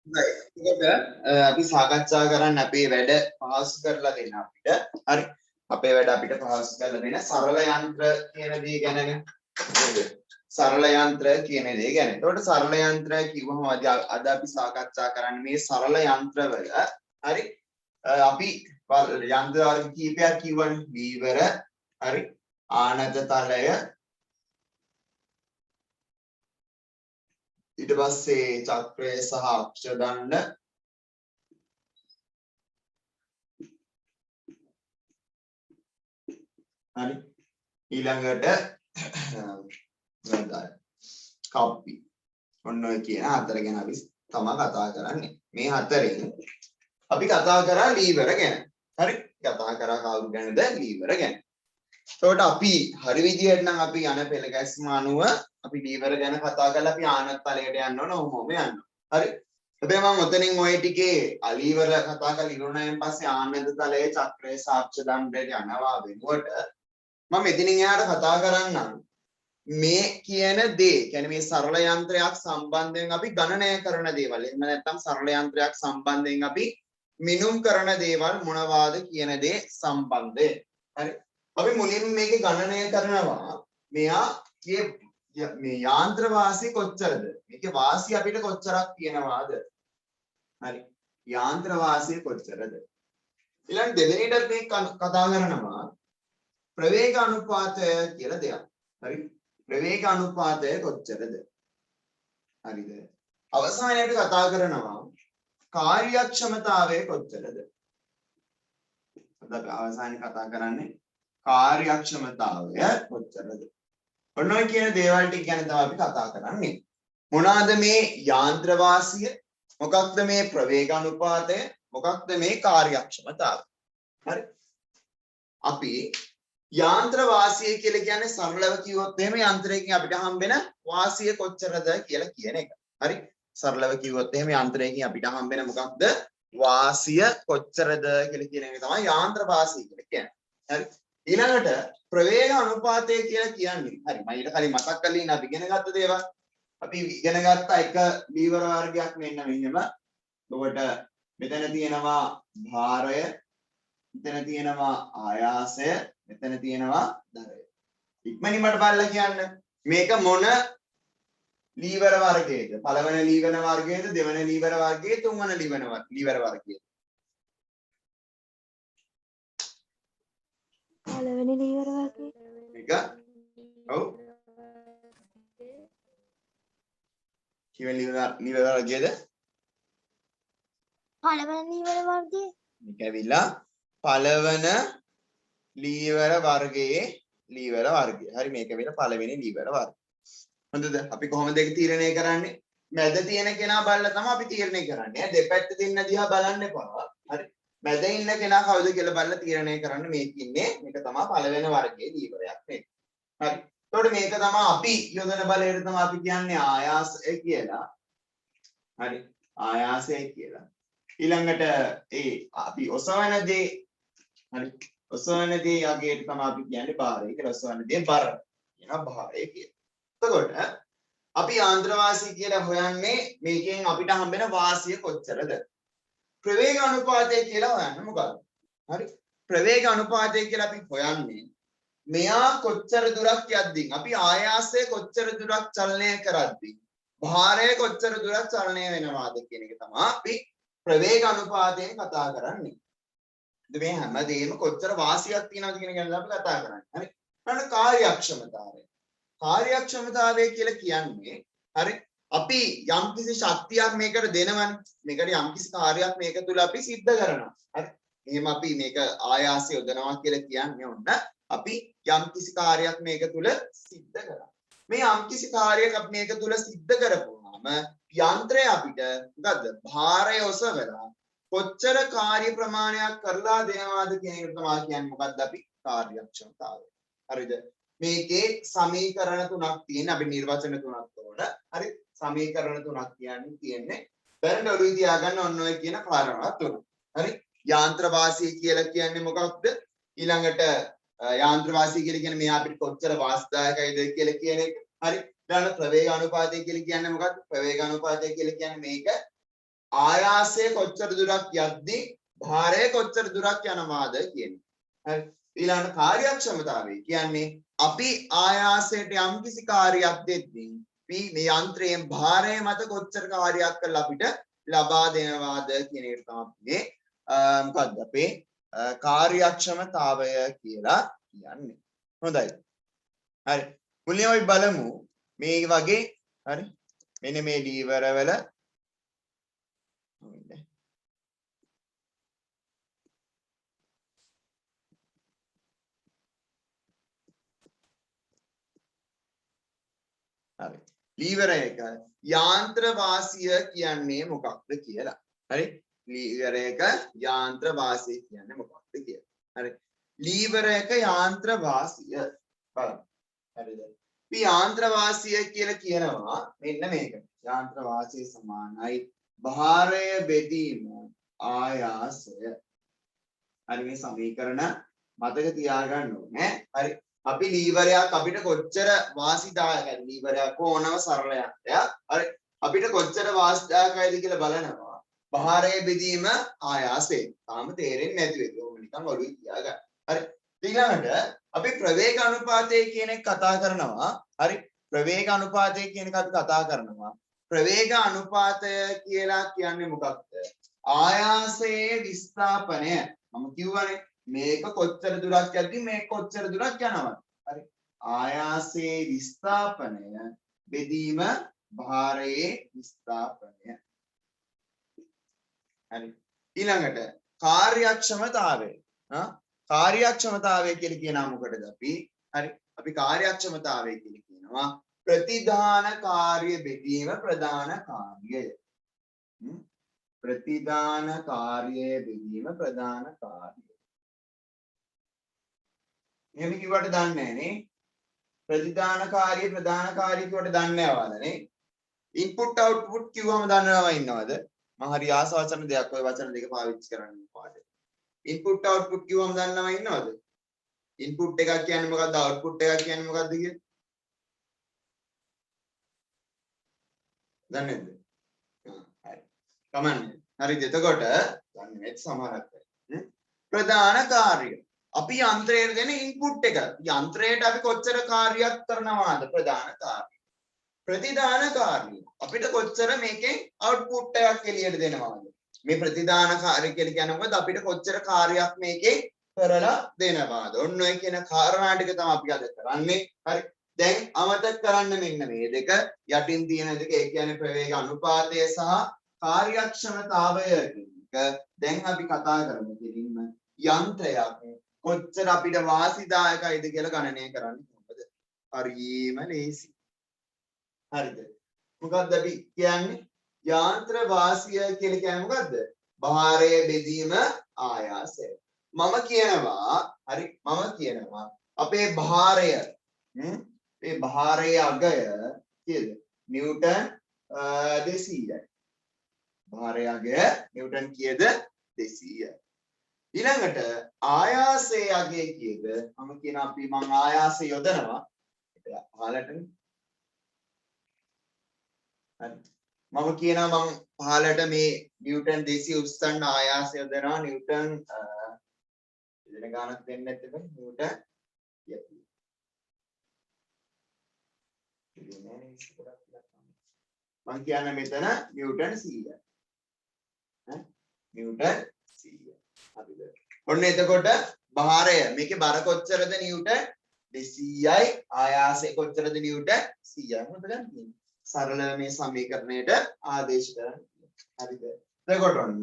අපි සාකච්ඡා කරන්න අපේ වැඩ පහසු කරලා දෙන්න අපිට. හරි. අපේ වැඩ අපිට පහසු කරලා දෙන්න සරල යන්ත්‍ර කියන දේ ගැනනේ. සරල යන්ත්‍ර කියන දේ ගැන. ඒකට සරල යන්ත්‍ර කිව්වම අද අපි සාකච්ඡා කරන්නේ මේ සරල යන්ත්‍රවල හරි අපි යන්ත්‍ර වර්ග කීපයක් කිව්වනේ. වීවර හරි ආනත තලය ඊට පස්සේ චක්‍රය සහ අක්ෂ දණ්ඩ හරි ඊළඟට කප්පි ඔන්න ඔය කියන හතර ගැන අපි තමයි කතා කරන්නේ. මේ හතරෙන් අපි කතා කරා ලීවර ගැන. හරි කතා කරා කවුරු ගැනද? ලීවර ගැන. එතකොට අපි හරි විදියට නම් අපි යන පෙළ ගැස්ම අනුව අපි ලීවර ගැන කතා කරලා අපි ආනත් තලයට යන්න ඕන ඔහොම යන්න. හරි. හැබැයි මම ඔතනින් ওই ටිකේ අලීවර කතා කරලා ඉවරනයින් පස්සේ ආනන්ද තලයේ චක්‍රයේ සාක්ෂ දණ්ඩයට යනවා වෙනුවට මම එතනින් එහාට කතා කරන්නම් මේ කියන දේ කියන්නේ මේ සරල යන්ත්‍රයක් සම්බන්ධයෙන් අපි ගණනය කරන දේවල්. එහෙම නැත්නම් සරල යන්ත්‍රයක් සම්බන්ධයෙන් අපි මිනුම් කරන දේවල් මොනවාද කියන දේ සම්බන්ධයෙන්. හරි. අපි මුලින්ම මේක ගණනය කරනවා මෙයා මේ යාන්ත්‍ර වාසිය කොච්චරද? මේකේ වාසිය අපිට කොච්චරක් තියෙනවාද? හරි. යාන්ත්‍ර වාසිය කොච්චරද? ඊළඟ දෙවෙනිට මේ කතා කරනවා ප්‍රවේග අනුපාතය කියලා දෙයක්. හරි. ප්‍රවේග අනුපාතය කොච්චරද? හරිද? අවසානයේදී කතා කරනවා කාර්යක්ෂමතාවය කොච්චරද? අද අවසානයේ කතා කරන්නේ කාර්යක්ෂමතාවය කොච්චරද? ඔන්න ඔය කියන දේවල් ටික ගැන තමයි අපි කතා කරන්නේ. මොනවාද මේ යාන්ත්‍ර වාසිය? මොකක්ද මේ ප්‍රවේග අනුපාතය? මොකක්ද මේ කාර්යක්ෂමතාවය? හරි. අපි යාන්ත්‍ර වාසිය කියලා කියන්නේ සරලව කිව්වොත් එහෙම යන්ත්‍රයකින් අපිට හම්බෙන වාසිය කොච්චරද කියලා කියන එක. හරි. සරලව කිව්වොත් එහෙම යන්ත්‍රයකින් අපිට හම්බෙන මොකක්ද? වාසිය කොච්චරද කියලා කියන එක තමයි යාන්ත්‍ර වාසිය කියලා කියන්නේ. හරි. ඊළඟට ප්‍රවේග අනුපාතය කියලා කියන්නේ හරි මම ඊට කලින් මතක් කරලා ඉන්න අපි ඉගෙන ගත්ත දේවල් අපි ඉගෙන ගත්ත එක ලීවර වර්ගයක් මෙන්න මෙහෙම. ඔබට මෙතන තියෙනවා භාරය, මෙතන තියෙනවා ආයාසය, මෙතන තියෙනවා දරය. ඉක්මනින් මට බලලා කියන්න මේක මොන ලීවර වර්ගයේද? පළවෙනි ලීවර වර්ගයේද, දෙවෙනි ලීවර වර්ගයේ, තුන්වෙනි ලීවර වර්ගයේද? පළවෙනි ලීවර වර්ගයේ. මේක ඔව්. කිවෙන ලීවර වර්ගයේද? පළවෙනි ලීවර වර්ගයේ. මේක ඇවිල්ලා පළවන ලීවර වර්ගයේ ලීවර වර්ගය. හරි මේක වෙන පළවෙනි ලීවර වර්ගය. හොඳද? අපි කොහොමද ඒක තීරණය කරන්නේ? මැද තියෙන කෙනා බලලා තමයි අපි තීරණය කරන්නේ. දෙපැත්ත දෙන්න දිහා බලන්න එපා. හරි. මැද ඉන්න කෙනා කවුද කියලා බලලා තීරණය කරන්න මේක ඉන්නේ. මේක තමයි පළවෙනි වර්ගයේ ලීවරයක් නේ. හරි. එතකොට මේක තමයි අපි යොදන බලයට තමයි අපි කියන්නේ ආයාසය කියලා. හරි. ආයාසය කියලා. ඊළඟට අපි ඔසවන දේ හරි ඔසවන දේ යගේට තමයි අපි කියන්නේ භාරය කියලා. ඔසවන දේ බර කියනවා භාරය කියලා. එතකොට අපි යාන්ත්‍ර වාසිය කියලා හොයන්නේ මේකෙන් අපිට හම්බෙන වාසිය කොච්චරද? ප්‍රවේග අනුපාතය කියලා හොයන්නේ මොකක්ද? හරි ප්‍රවේග අනුපාතය කියලා අපි හොයන්නේ මෙයා කොච්චර දුරක් යද්දී අපි ආයාසය කොච්චර දුරක් චලනය කරද්දී භාරය කොච්චර දුරක් චලනය වෙනවාද කියන එක තමයි අපි ප්‍රවේග අනුපාතයෙන් කතා කරන්නේ. මේ හැමදේම කොච්චර වාසියක් තියෙනවද කියන එක ගැන අපි කතා කරන්නේ. හරි. ඊළඟ කාර්යක්ෂමතාවය. කාර්යක්ෂමතාවය කියලා කියන්නේ හරි අපි යම්කිසි ශක්තියක් මේකට දෙනවනේ. මේකට යම්කිසි කාර්යයක් මේක තුල අපි සිද්ධ කරනවා. හරි. එහෙම අපි මේක ආයාසය යොදනවා කියලා කියන්නේ ඔන්න අපි යම්කිසි කාර්යයක් මේක තුල සිද්ධ කරනවා. මේ යම්කිසි කාර්යයක් අපි මේක තුල සිද්ධ කරපුවාම යන්ත්‍රය අපිට මොකද්ද? භාරය ඔසවලා කොච්චර කාර්ය ප්‍රමාණයක් කරලා දෙනවද කියන එක තමයි කියන්නේ මොකද්ද අපි කාර්යක්ෂමතාවය. හරිද? මේකේ සමීකරණ තුනක් තියෙන අපි නිර්වචන තුනක් තෝරන. හරි? සමීකරණ තුනක් කියන්නේ දැනට ඔළුවේ තියාගන්න ඔන්න ඔය කියන කාරණා තුන. හරි? යාන්ත්‍ර වාසිය කියලා කියන්නේ මොකක්ද? ඊළඟට යාන්ත්‍ර වාසිය කියලා කියන්නේ මෙයා අපිට කොච්චර වාස්දායකයිද කියලා කියන එක. හරි? ඊළඟ ප්‍රවේග අනුපාතය කියලා කියන්නේ මොකක්ද? ප්‍රවේග අනුපාතය කියලා කියන්නේ මේක ආයාසය කොච්චර දුරක් යද්දී භාරය කොච්චර දුරක් යනවාද කියන්නේ. හරි. ඊළඟ කාර්යක්ෂමතාවය කියන්නේ අපි ආයාසයට යම්කිසි කාර්යයක් දෙද්දී මේ යන්ත්‍රයෙන් භාරය මත කොච්චර කාර්යයක් කරලා අපිට ලබා දෙනවාද කියන එක තමයි මොකක්ද අපේ කාර්යක්ෂමතාවය කියලා කියන්නේ. හොඳයි. හරි. මුලින්ම අපි බලමු මේ වගේ හරි මෙන්න මේ ලීවර වල හරි. ලීවර එක යාන්ත්‍ර වාසිය කියන්නේ මොකක්ද කියලා. හරි. ලීවර එක යාන්ත්‍ර වාසිය කියන්නේ මොකක්ද කියලා. හරි. ලීවර එක යාන්ත්‍ර වාසිය බලන්න. හරිද? අපි යාන්ත්‍ර වාසිය කියලා කියනවා මෙන්න මේක. යාන්ත්‍ර වාසිය සමානයි භාරය බෙදීම ආයාසය. හරි මේ සමීකරණ මතක තියාගන්න ඕනේ. හරි. අපි ලීවරයක් අපිට කොච්චර වාසිදායකද ලීවරයක් ඕනම සරල යන්ත්‍රයක්. හරි. අපිට කොච්චර වාසිදායකයිද කියලා බලනවා. භාරය බෙදීම ආයාසය. තාම තේරෙන්නේ නැති වෙයි. ඕක නිකන් ඔළුවේ තියාගන්න. හරි. ඊළඟට අපි ප්‍රවේග අනුපාතය කියන එක කතා කරනවා. හරි. ප්‍රවේග අනුපාතය කියන එක අපි කතා කරනවා. ප්‍රවේග අනුපාතය කියලා කියන්නේ මොකක්ද? ආයාසයේ විස්ථාපනය. මම කිව්වනේ මේක කොච්චර දුරක් යද්දී මේක කොච්චර දුරක් යනවද? හරි. ආයාසයේ විස්ථාපනය බෙදීම භාරයේ විස්ථාපනය. හරි. ඊළඟට කාර්යක්ෂමතාවය. කාර්යක්ෂමතාවය කියලා කියනවා මොකටද අපි? හරි. අපි කාර්යක්ෂමතාවය කියලා කියනවා ප්‍රතිධාන කාර්ය බෙදීම ප්‍රධාන කාර්යය. ප්‍රතිධාන කාර්ය බෙදීම ප්‍රධාන කාර්යය. එහෙම කිව්වට දන්නේ නැහැ නේ. ප්‍රතිධාන කාර්ය ප්‍රධාන කාර්ය කිව්වට දන්නේ නැවද නේ? ඉන්පුට් අවුට්පුට් කිව්වම දන්නවම ඉන්නවද? මම හරි ආස වචන දෙයක් ඔය වචන දෙක පාවිච්චි කරන්න පාඩේ. ඉන්පුට් අවුට්පුට් කිව්වම දන්නවම ඉන්නවද? ඉන්පුට් එකක් කියන්නේ මොකද්ද? අවුට්පුට් එකක් කියන්නේ මොකද්ද කියලා? දන්නේ නැද්ද? හරි. කමන්නේ. හරිද? එතකොට දන්නේ නැති සමහරක් අය. ප්‍රධාන කාර්ය. අපි යන්ත්‍රයට දෙන ඉන්පුට් එක. යන්ත්‍රයට අපි කොච්චර කාර්යයක් කරනවාද? ප්‍රධාන කාර්ය. ප්‍රතිධාන කාර්ය. අපිට කොච්චර මේකෙන් අවුට්පුට් එකක් එළියට දෙනවාද? මේ ප්‍රතිධාන කාර්ය කියලා කියන්නේ මොකද? අපිට කොච්චර කාර්යයක් මේකේ කරලා දෙනවාද? ඔන්න ඔය කියන කාරණා ටික තමයි අපි අද කරන්නේ. හරි. දැන් අමතක කරන්න මෙන්න මේ දෙක යටින් තියෙන දෙක. ඒ කියන්නේ ප්‍රවේග අනුපාතය සහ කාර්යක්ෂමතාවය කියන එක. දැන් අපි කතා කරමු දෙලින්ම යන්ත්‍රයක් කොච්චර අපිට වාසිදායකයිද කියලා ගණනය කරන්නේ කොහොමද? හරියම ලේසි. හරිද? මොකක්ද අපි කියන්නේ? යාන්ත්‍ර වාසිය කියලා කියන්නේ මොකද්ද? භාරය බෙදීම ආයාසය. මම කියනවා හරි මම කියනවා අපේ භාරය මේ භාරයේ අගය කීයද? නිව්ටන් 200යි. භාරයේ අගය නිව්ටන් කීයද? 200යි. ඊළඟට ආයාසයේ අගය කීයද? මම කියන අපි මම ආයාසය යොදනවා. පහලටනේ. හරි. මම කියනවා මම පහලට මේ නිව්ටන් 200 උස්සන්න ආයාසය යොදනවා. නිව්ටන් දෙන ගානක් දෙන්න නැත්නම් නිව්ටන් මම කියන්නේ මෙතන නිව්ටන් 100යි. නිව්ටන් 100යි. හරිද? ඔන්න එතකොට භාරය මේකේ බර කොච්චරද නිව්ටන් 200යි ආයාසය කොච්චරද නිව්ටන් 100යි. මොකද ගන්නේ? සරල මේ සමීකරණයට ආදේශ කරන්න. හරිද? එතකොට ඔන්න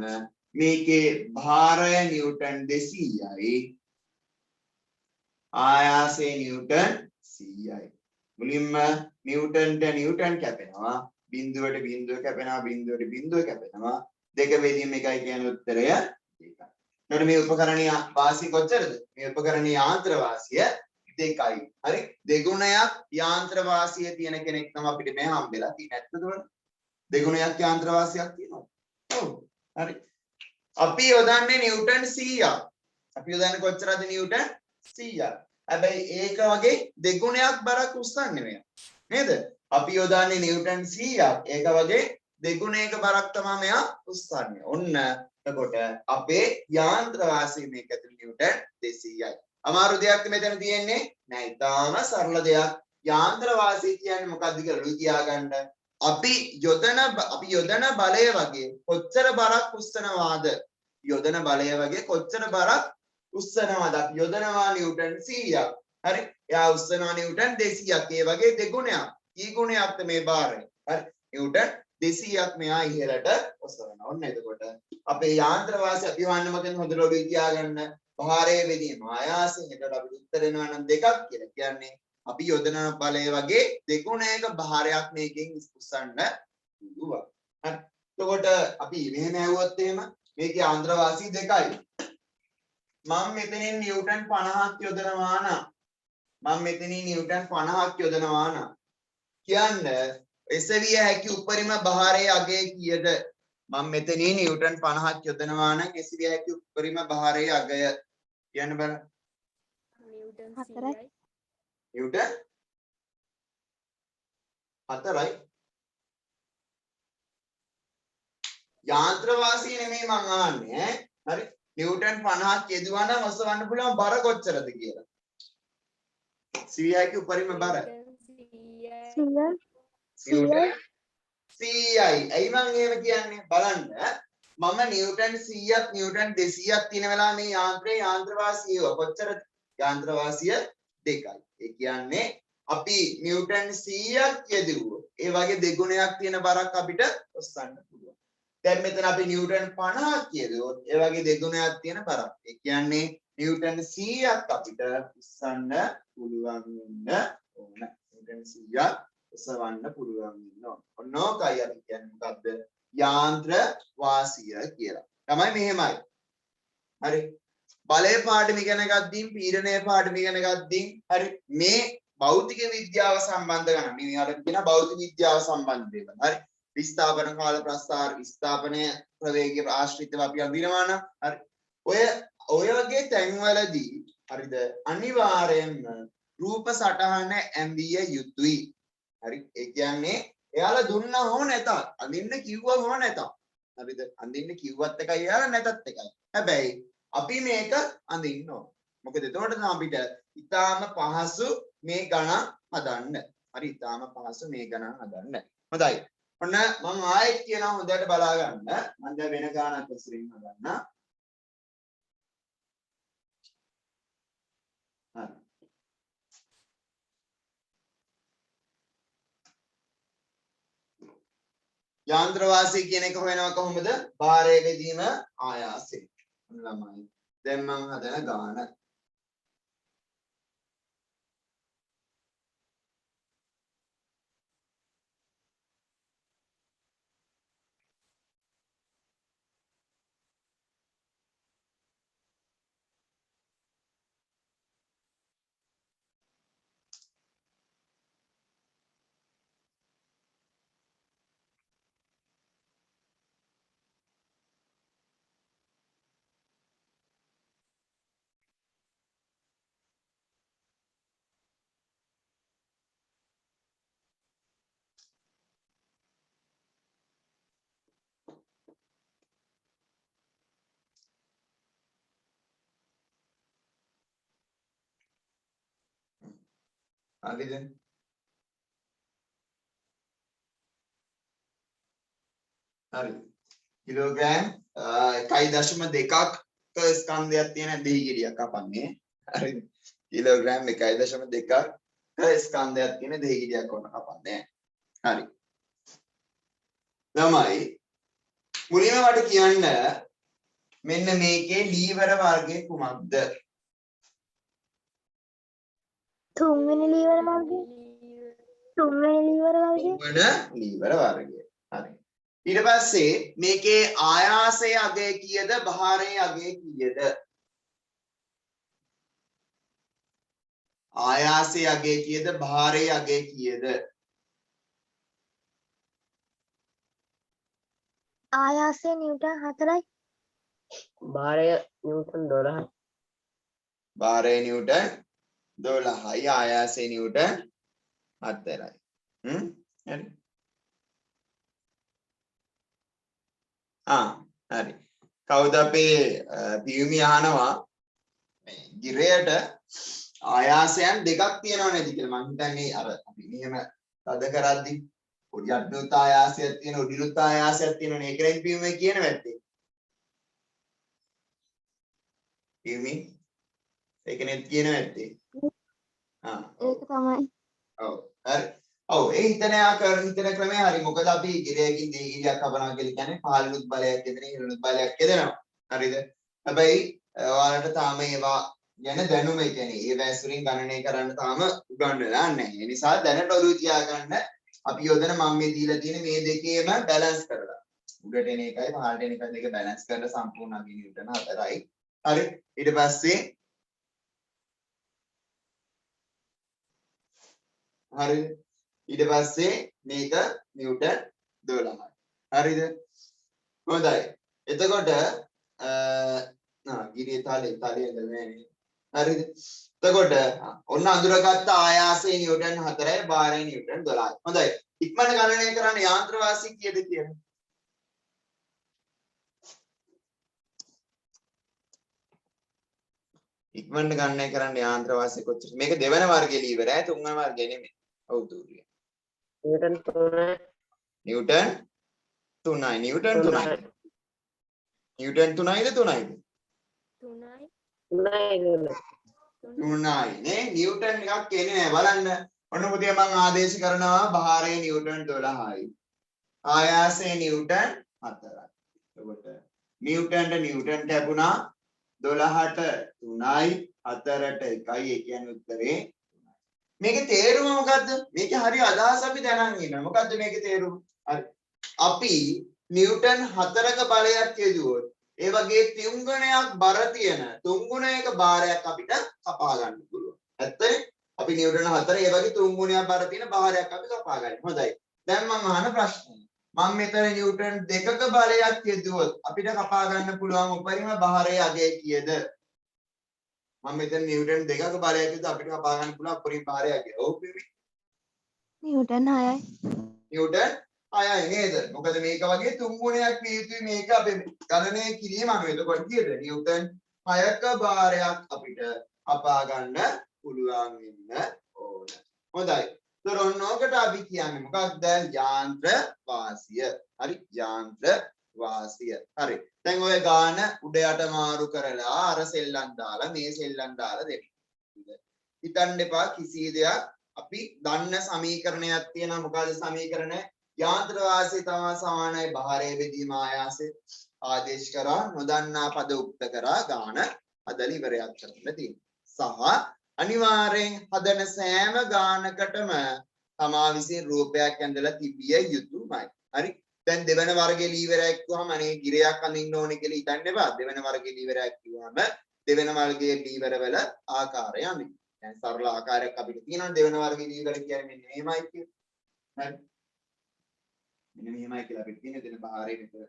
මේකේ භාරය නිව්ටන් 200යි ආයාසය නිව්ටන් 100යි. මුලින්ම නිව්ටන්ට නිව්ටන් කැපෙනවා බිඳුවට බිඳුව කැපෙනවා බිඳුවට බිඳුව කැපෙනවා දෙක බෙදීම එකයි කියන උත්තරය ඒකයි. එතකොට මේ උපකරණීය වාසිය කොච්චරද? මේ උපකරණීය යාන්ත්‍ර වාසිය 2යි. හරි? දෙගුණයක් යාන්ත්‍ර වාසිය තියෙන කෙනෙක් තමයි අපිට මේ හම්බෙලා තියෙන්නේ. ඇත්තද? දෙගුණයක් යාන්ත්‍ර වාසියක් තියෙනවා. ඔව්. හරි. අපි යොදන්නේ නිව්ටන් 100ක්. අපි යොදන්නේ කොච්චරද නිව්ටන් 100ක්. හැබැයි ඒක වගේ දෙගුණයක් බරක් උස්සන්නේ මෙයා. නේද? අපි යොදන්නේ නිව්ටන් 100ක්. ඒක වගේ දෙගුණයක බරක් තමයි මෙයා උස්සන්නේ. ඔන්න එතකොට අපේ යාන්ත්‍ර වාසිය මේක ඇතුළේ නිව්ටන් 200යි. අමාරු දෙයක් මෙතන තියෙන්නේ නෑ. ඉතාම සරල දෙයක්. යාන්ත්‍ර වාසිය කියන්නේ මොකක්ද කියලා කියාගන්න. අපි යොදන බලය වගේ කොච්චර බරක් උස්සනවාද? යොදන බලය වගේ කොච්චර බරක් උස්සනවාද? අපි යොදනවා නිව්ටන් 100ක්. හරි. එයා උස්සනවා නිව්ටන් 200ක්. ඒ වගේ දෙගුණයක්. ඊ ගුණයක්ද මේ භාරය. හරි. නිව්ටන් 200ක් මෙයා ඉහළට ඔසවනවා. ඔන්න එතකොට අපේ යාන්ත්‍ර වාසිය අපි වන්න මොකෙන් හොඳට ඔළුවේ තියාගන්න. භාරයේ බෙදීම ආයාසයෙන්. එතකොට අපිට උත්තර එනවා නම් 2ක් කියලා කියන්නේ අපි යොදන බලය වගේ දෙගුණයක භාරයක් මේකෙන් උස්සන්න පුළුවන්. හරි. එතකොට අපි මෙහෙම ඇහුවොත් එහෙම මේකේ යාන්ත්‍ර වාසිය 2යි. මම මෙතනින් නිව්ටන් 50ක් යොදනවා නම් කියන්න එසවිය හැකි උපරිම භාරයේ අගය කීයද? මම මෙතනින් නිව්ටන් 50ක් යොදනවා නම් එසවිය හැකි උපරිම භාරයේ අගය කියන්න බෑ. නිව්ටන් 4යි. 100යි. නිව්ටන් 4යි. යාන්ත්‍ර වාසිය නෙමෙයි මං අහන්නේ ඈ. හරි. නිව්ටන් 50ක් යෙදුවා නම් ඔසවන්න පුළුවන් බර කොච්චරද කියලා. සිවියයි උපරිම බර. නිව්ටන් 100යි. 100යි. ඇයි මං එහෙම කියන්නේ? බලන්න. මම නිව්ටන් 100ක් නිව්ටන් 200ක් තියෙන වෙලාව මේ යාන්ත්‍රයේ යාන්ත්‍ර වාසිය කොච්චරද? යාන්ත්‍ර වාසිය 2යි. ඒ කියන්නේ අපි නිව්ටන් 100ක් යෙදුවොත් ඒ වගේ දෙගුණයක් තියෙන බරක් අපිට ඔස්සන්න පුළුවන්. දැන් මෙතන අපි නිව්ටන් 50ක් යෙදුවොත් ඒ වගේ දෙගුණයක් තියෙන බරක්. ඒ කියන්නේ නිව්ටන් 100ක් අපිට උස්සන්න පුළුවන් වෙන්න ඕන. නිව්ටන් 100ක් උස්සවන්න පුළුවන් වෙන්න ඕන. ඔන්නෝකයි අපි කියන්නේ මොකද්ද? යාන්ත්‍ර වාසිය කියලා. තමයි මෙහෙමයි. හරි. බලය පාඩම ඉගෙන ගද්දී පීඩනය පාඩම ඉගෙන ගද්දී හරි මේ භෞතික විද්‍යාව සම්බන්ධ ගන්න. මේ වලට කියන භෞතික විද්‍යාව සම්බන්ධ දේවල්. හරි. විස්ථාපන කාල ප්‍රස්ථාර විස්ථාපනය ප්‍රවේගය ආශ්‍රිතව අපි අඳිනවා නම් හරි. ඔය වගේ තැන්වලදී හරිද අනිවාර්යයෙන්ම රූප සටහන ඇඳිය යුතුයි. හරි. ඒ කියන්නේ එයාලා දුන්නා හෝ නැතත් අඳින්න කිව්වා හෝ නැතත් හරිද අඳින්න කිව්වත් එකයි එයාලා නැතත් එකයි. හැබැයි අපි මේක අඳින්න ඕන. මොකද එතකොට තමයි අපිට ඊටාම පහසු මේ ගණන් හදන්න. හරි ඊටාම පහසු මේ ගණන් හදන්න. හොඳයි. ඔන්න මම ආයෙත් කියනවා හොඳට බලා ගන්න. මම දැන් වෙන ගානක් ඉස්සරින් හදන්න. හරි. යාන්ත්‍ර වාසිය කියන එක හොයනවා කොහොමද? භාරය බෙදීම ආයාසයෙන්. ළමයි. දැන් මම හදන ගාන. හරිද? හරි. කිලෝග්‍රෑම් 1.2ක ස්කන්ධයක් තියෙන දෙහි ගෙඩියක් කපන්නේ. හරිද? කිලෝග්‍රෑම් 1.2ක ස්කන්ධයක් තියෙන දෙහි ගෙඩියක් වුණ කපන්නේ. හරි. ළමයි මුලින්ම මට කියන්න මෙන්න මේකේ ලීවර වර්ගය කුමක්ද? තුන්වෙනි ලීවර වර්ගය. තුන්වෙනි ලීවර වර්ගය. තුන්වන ලීවර වර්ගය. හරි. ඊට පස්සේ මේකේ ආයාසයේ අගය කීයද? භාරයේ අගය කීයද? ආයාසයේ අගය කීයද? භාරයේ අගය කීයද? ආයාසය නිව්ටන් 4යි. භාරය නිව්ටන් 12යි. භාරය නිව්ටන් 12යි ආයාසය නිව්ටන් 4යි. හරි. හරි. කවුද අපේ පියුමි අහනවා මේ ගිරයට ආයාසයන් දෙකක් තියෙනව නේද කියලා. මම හිතන්නේ අර අපි මෙහෙම තද කරද්දි පොඩි අඩුත් ආයාසයක් තියෙන උඩිනුත් ආයාසයක් තියෙනනේ. ඒකෙන් පියුමි කියන වැත්තේ. පියුමි ඒකනේ කියන වැත්තේ. ඒක තමයි. ඔව් හරි. ඔව් ඒ හිතන ක්‍රමය හරි. මොකද අපි ගිරයකින් දෙගිරියක් හබනවා කියලා කියන්නේ පහළනුත් බලයක් එදෙන ඉහළනුත් බලයක් එදෙනවා. හරිද? හැබැයි ඔයාලට තාම ඒවා ගැන දැනුම ඒ කියන්නේ ඒ වැසුරින් ගණනය කරන්න තාම උගන්වලා නැහැ. ඒ නිසා දැනට ඔළුව තියාගන්න අපි යොදන මම මේ දීලා තියෙන මේ දෙකේම බැලන්ස් කරලා. උඩට එන එකයි පහළට එන එකයි දෙක බැලන්ස් කරලා සම්පූර්ණ අපි නිව්ටන් 4යි. හරි. ඊට පස්සේ හරිද? ඊට පස්සේ මේක නිව්ටන් 12යි. හරිද? හොඳයි. එතකොට ගිරිය තලයේ ඇදලා නැහැ. හරිද? එතකොට ඔන්න අඳුරගත්ත ආයාසයේ නිව්ටන් 4යි භාරයේ නිව්ටන් 12යි. හොඳයි. ඉක්මනට ගණනය කරන්න යාන්ත්‍ර වාසි කීයද කියලා. ඉක්මනට ගණනය කරන්න යාන්ත්‍ර වාසි කොච්චරද? මේක දෙවන වර්ගයේ ලීවරයි තුන්වන වර්ගයේ නෙමෙයි. ඔව් දුරිය. නිව්ටන් 3 නිව්ටන් 3යි. නිව්ටන් 3යි. නිව්ටන් 3යිද 3යිද? 3යි නේ. නිව්ටන් එකක් එන්නේ නැහැ. බලන්න. ඔන්න පුතේ මම ආදේශ කරනවා භාරයේ නිව්ටන් 12යි. ආයාසයේ නිව්ටන් 4යි. එතකොට නිව්ටන්ට නිව්ටන් ලැබුණා 12ට 3යි 4ට 1යි. ඒ කියන්නේ උත්තරේ 3යි. මේකේ තේරුම මොකද්ද? මේකේ හරිය අදහස අපි දැනන් ඉන්නවා. මොකද්ද මේකේ තේරුම? හරි. අපි නිව්ටන් 4ක බලයක් යෙදුවොත් ඒ වගේ තුන්ගුණයක් බර තියෙන තුන්ගුණයක භාරයක් අපිට කපා ගන්න පුළුවන්. ඇත්තනේ? අපි නිව්ටන් 4 ඒ වගේ තුන්ගුණයක් බර තියෙන භාරයක් අපි කපා ගන්න. හොඳයි. දැන් මම අහන ප්‍රශ්නේ. මම මෙතන නිව්ටන් 2ක බලයක් යෙදුවොත් අපිට කපා ගන්න පුළුවන් උපරිම භාරයේ අගය කීයද? මම මෙතන නිව්ටන් 2ක බලයක් යෙදුවොත් අපිට කපා ගන්න පුළුවන් උපරිම භාරය අගය. ඔව් පිමි. නිව්ටන් 6යි. නිව්ටන් 6යි නේද? මොකද මේක වගේ තුන් ගුණයක් විය යුතුයි මේක අපි ගණනය කිරීම අනුව. එතකොට කීයද? නිව්ටන් 6ක භාරයක් අපිට කපා ගන්න පුළුවන් වෙන්න ඕන. හොඳයි. ඒතර ඔන්නෝකට අපි කියන්නේ මොකක්ද? යාන්ත්‍ර වාසිය. හරි. යාන්ත්‍ර වාසිය. හරි. දැන් ඔය ගාන උඩ යට මාරු කරලා අර සෙල්ලම් දාලා මේ සෙල්ලම් දාලා දෙන්න. හිතන්න එපා කිසි දෙයක් අපි දන්න සමීකරණයක් තියෙනවා. මොකද සමීකරණය යාන්ත්‍ර වාසිය තමයි සමානයි භාරයේ බෙදීම ආයාසය. ආදේශ කරා නොදන්නා පද උක්ත කරා ගාන හදලා ඉවරයක් කරන්න තියෙනවා. සහ අනිවාර්යෙන් හදන සෑම ගානකටම තමා විසින් රූපයක් ඇඳලා තිබිය යුතුමයි. හරි. දැන් දෙවන වර්ගයේ ලීවරයක් කිව්වම අනේ ගිරයක් අඳින්න ඕනේ කියලා හිතන්න එපා. දෙවන වර්ගයේ ලීවරයක් කිව්වම දෙවන වර්ගයේ ලීවර වල ආකාරය අඳින්න. දැන් සරල ආකාරයක් අපිට තියෙනවා දෙවන වර්ගයේ ලීවර කියන්නේ මෙන්න මෙහෙමයි කියලා. හරි. මෙන්න මෙහෙමයි කියලා අපිට තියෙන දෙන භාරයේ විතර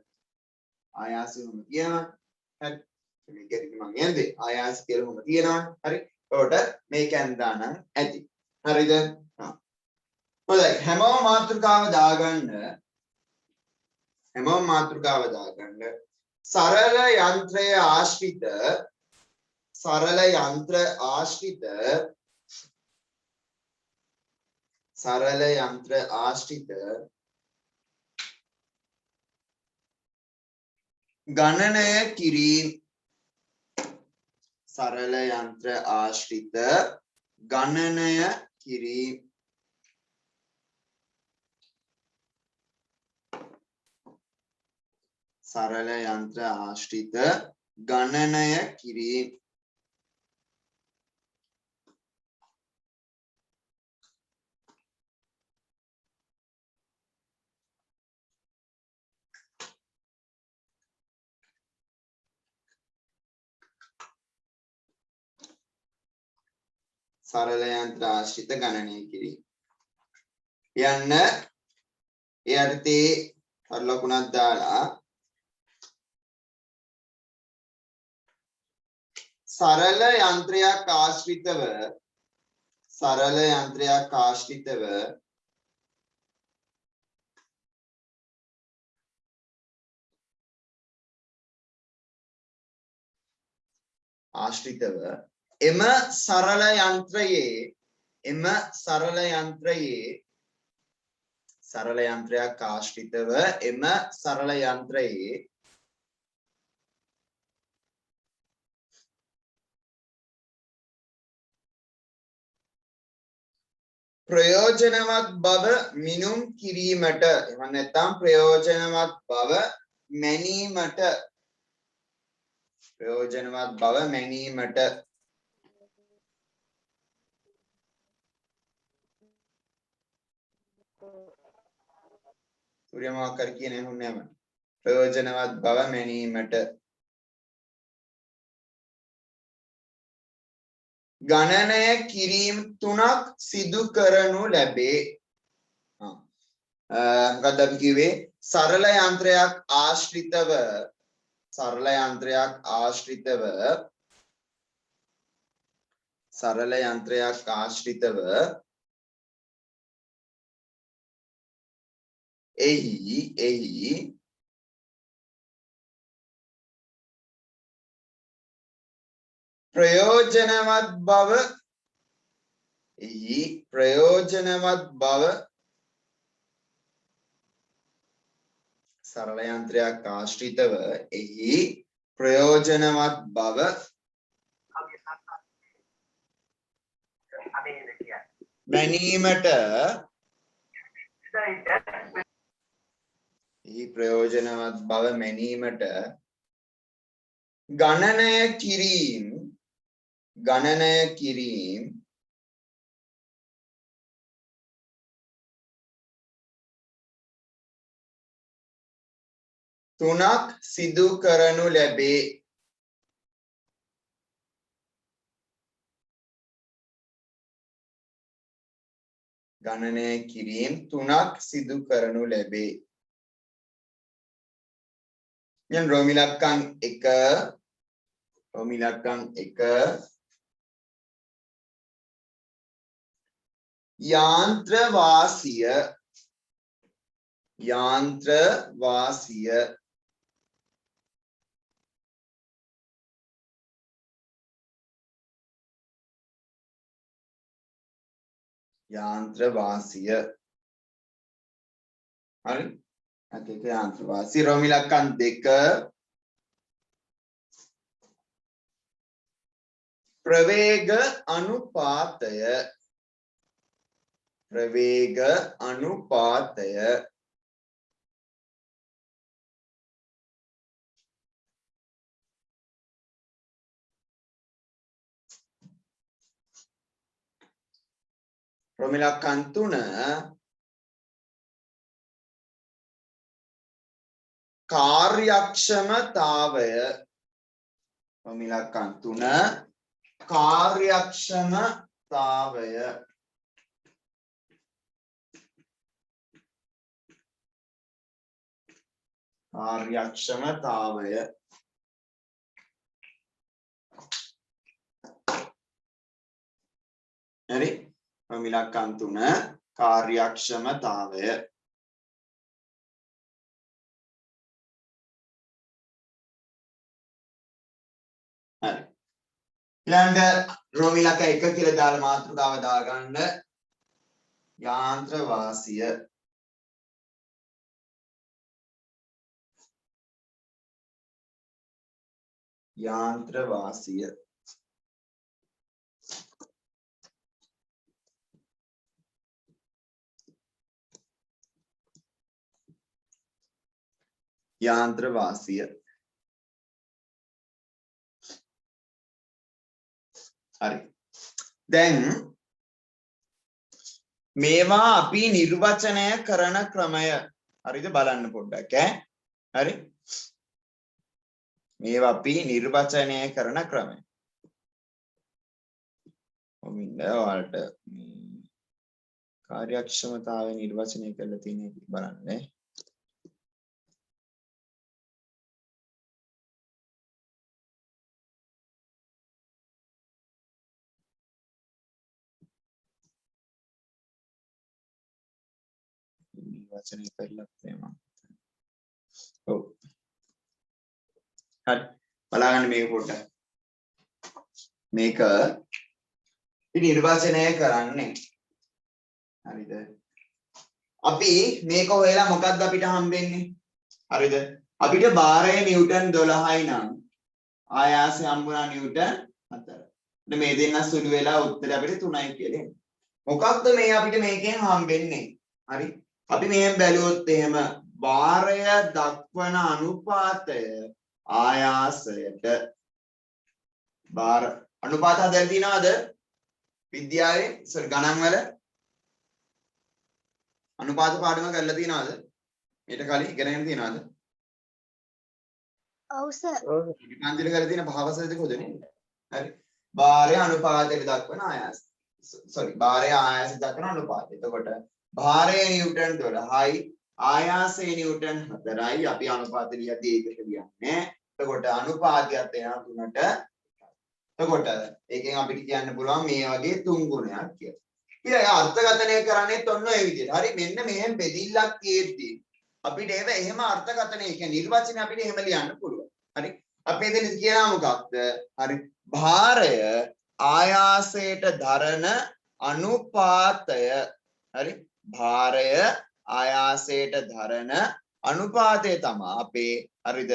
ආයාසෙම කියනවා. හරි. මේකෙදි මම යන්නේ ආයාස කියලාම තියෙනවා. හරි. ඒකට මේකෙන් දානම් ඇති. හරිද? හොඳයි. හැමෝම මාතෘකාව දාගන්න. සරල යන්ත්‍රය ආශ්‍රිත ගණනය කිරීම යන්න ඒ අර්ථයේ ලකුණක් දාලා සරල යන්ත්‍රයක් ආශ්‍රිතව ආශ්‍රිතව එම සරල යන්ත්‍රයක් ආශ්‍රිතව එම සරල යන්ත්‍රයේ ප්‍රයෝජනවත් බව මිනුම් කිරීමට එහෙම නැත්නම් ප්‍රයෝජනවත් බව මැනීමට සූර්ය මාකර් කියන්නේ හුන්නේ නැහැ ප්‍රයෝජනවත් බව මැනීමට ගණනය කිරීම 3ක් සිදු කරනු ලැබේ. මොකක්ද අපි කිව්වේ සරල යන්ත්‍රයක් ආශ්‍රිතව එහි ප්‍රයෝජනවත් බව සරල යන්ත්‍රයක් ආශ්‍රිතව එහි ප්‍රයෝජනවත් බව මැනීමට ගණනය කිරීම 3ක් සිදු කරනු ලැබේ. දැන් රෝම ඉලක්කම් 1 යාන්ත්‍ර වාසිය හරි අතේක යාන්ත්‍ර වාසිය රෝම ඉලක්කම් 2 ප්‍රවේග අනුපාතය රෝම ඉලක්කම් 3 කාර්යක්ෂමතාවය හරි රෝම ඉලක්කම් 3 කාර්යක්ෂමතාවය හරි ඊළඟ රෝම ඉලක්ක 1 කියලා දාලා මාතෘකාව දාගන්න යාන්ත්‍ර වාසිය හරි දැන් මේවා අපි නිර්වචනය කරන ක්‍රමය හරිද බලන්න පොඩ්ඩක් හරි මේවා අපි නිර්වචනය කරන ක්‍රමය ඔමින්ද ඔයාලට කාර්යක්ෂමතාවය නිර්වචනය කරලා තියෙන එක බලන්න නිර්වචනය කරලා තියෙනවා ඔව් හරි බලන්න මේක පොඩ්ඩක් මේක නිර්වචනය කරන්නේ. හරිද? අපි මේක හොයලා මොකක්ද අපිට හම්බෙන්නේ? හරිද? අපිට භාරය නිව්ටන් 12යි නම් ආයාසය හම්බුණා නිව්ටන් 4. මේ දෙන්න සුළු වෙලා උත්තරය අපිට 3යි කියලා එන්නේ. මොකක්ද මේ අපිට මේකෙන් හම්බෙන්නේ? හරි? අපි මෙහෙම බැලුවොත් එහෙම භාරය දක්වන අනුපාතය ආයාසයට භාර අනුපාත හදලා තියනවද? විද්‍යාවේ ගණන් වල අනුපාත පාඩම කරලා තියනවද? ඊට කලින් ඉගෙනගෙන තියනවද? ඔව් සර්. විභාගය කරලා තියෙන භාවසද දෙකද නේද? හරි. භාරය අනුපාතයට දක්වන ආයාස. භාරය ආයාසයට දක්වන අනුපාතය. එතකොට භාරය නිව්ටන් 12යි ආයාසය නිව්ටන් 4යි. අපි අනුපාත ලියද්දී ඒකට ලියන්නේ. එතකොට අනුපාතයත් එනවා 3ට. එතකොට ඒකෙන් අපිට කියන්න පුළුවන් මේ වගේ 3 ගුණයක් කියලා. ඊළඟ අර්ථකථනය කරන්නේත් ඔන්න ඔය විදිහට. හරි මෙන්න මෙහෙම බෙදිල්ලක් තියෙද්දි අපිට ඒව එහෙම අර්ථකථනය කියන්නේ නිර්වචනය අපිට එහෙම ලියන්න පුළුවන්. හරි අපි එතන කියනවා මොකක්ද? හරි භාරය ආයාසයට දරන අනුපාතය. හරි භාරය ආයාසයට දරන අනුපාතය තමයි අපේ හරිද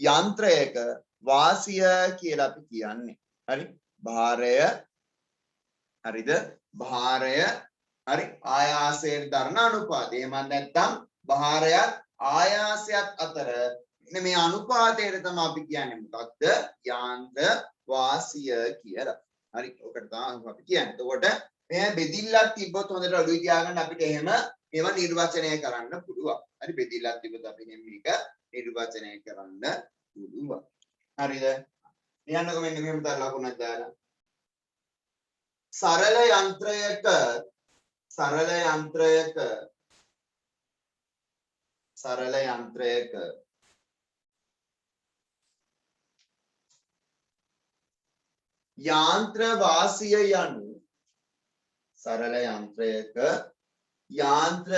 යන්ත්‍රයක වාසිය කියලා අපි කියන්නේ. හරි භාරය හරිද භාරය හරි ආයාසයට දරන අනුපාතය. එහෙම නැත්නම් භාරයත් ආයාසයත් අතර මෙන්න මේ අනුපාතයට තමයි අපි කියන්නේ මොකක්ද? යාන්ත්‍ර වාසිය කියලා. හරි ඔකට තමයි අපි කියන්නේ. එතකොට මේ බෙදිල්ලක් තිබ්බොත් හොඳට ඔළුවේ තියාගන්න අපිට එහෙම මේවා නිර්වචනය කරන්න පුළුවන්. හරි බෙදිල්ලක් තිබ්බොත් අපි මේක නිර්වචනය කරන්න පුළුවන්. හරිද? ලියන්නකො මෙන්න මෙහෙම තර ලකුණක් දාලා. සරල යන්ත්‍රයක යාන්ත්‍ර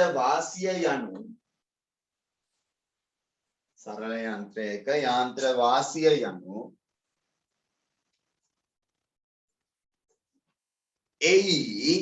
වාසිය යනු එහි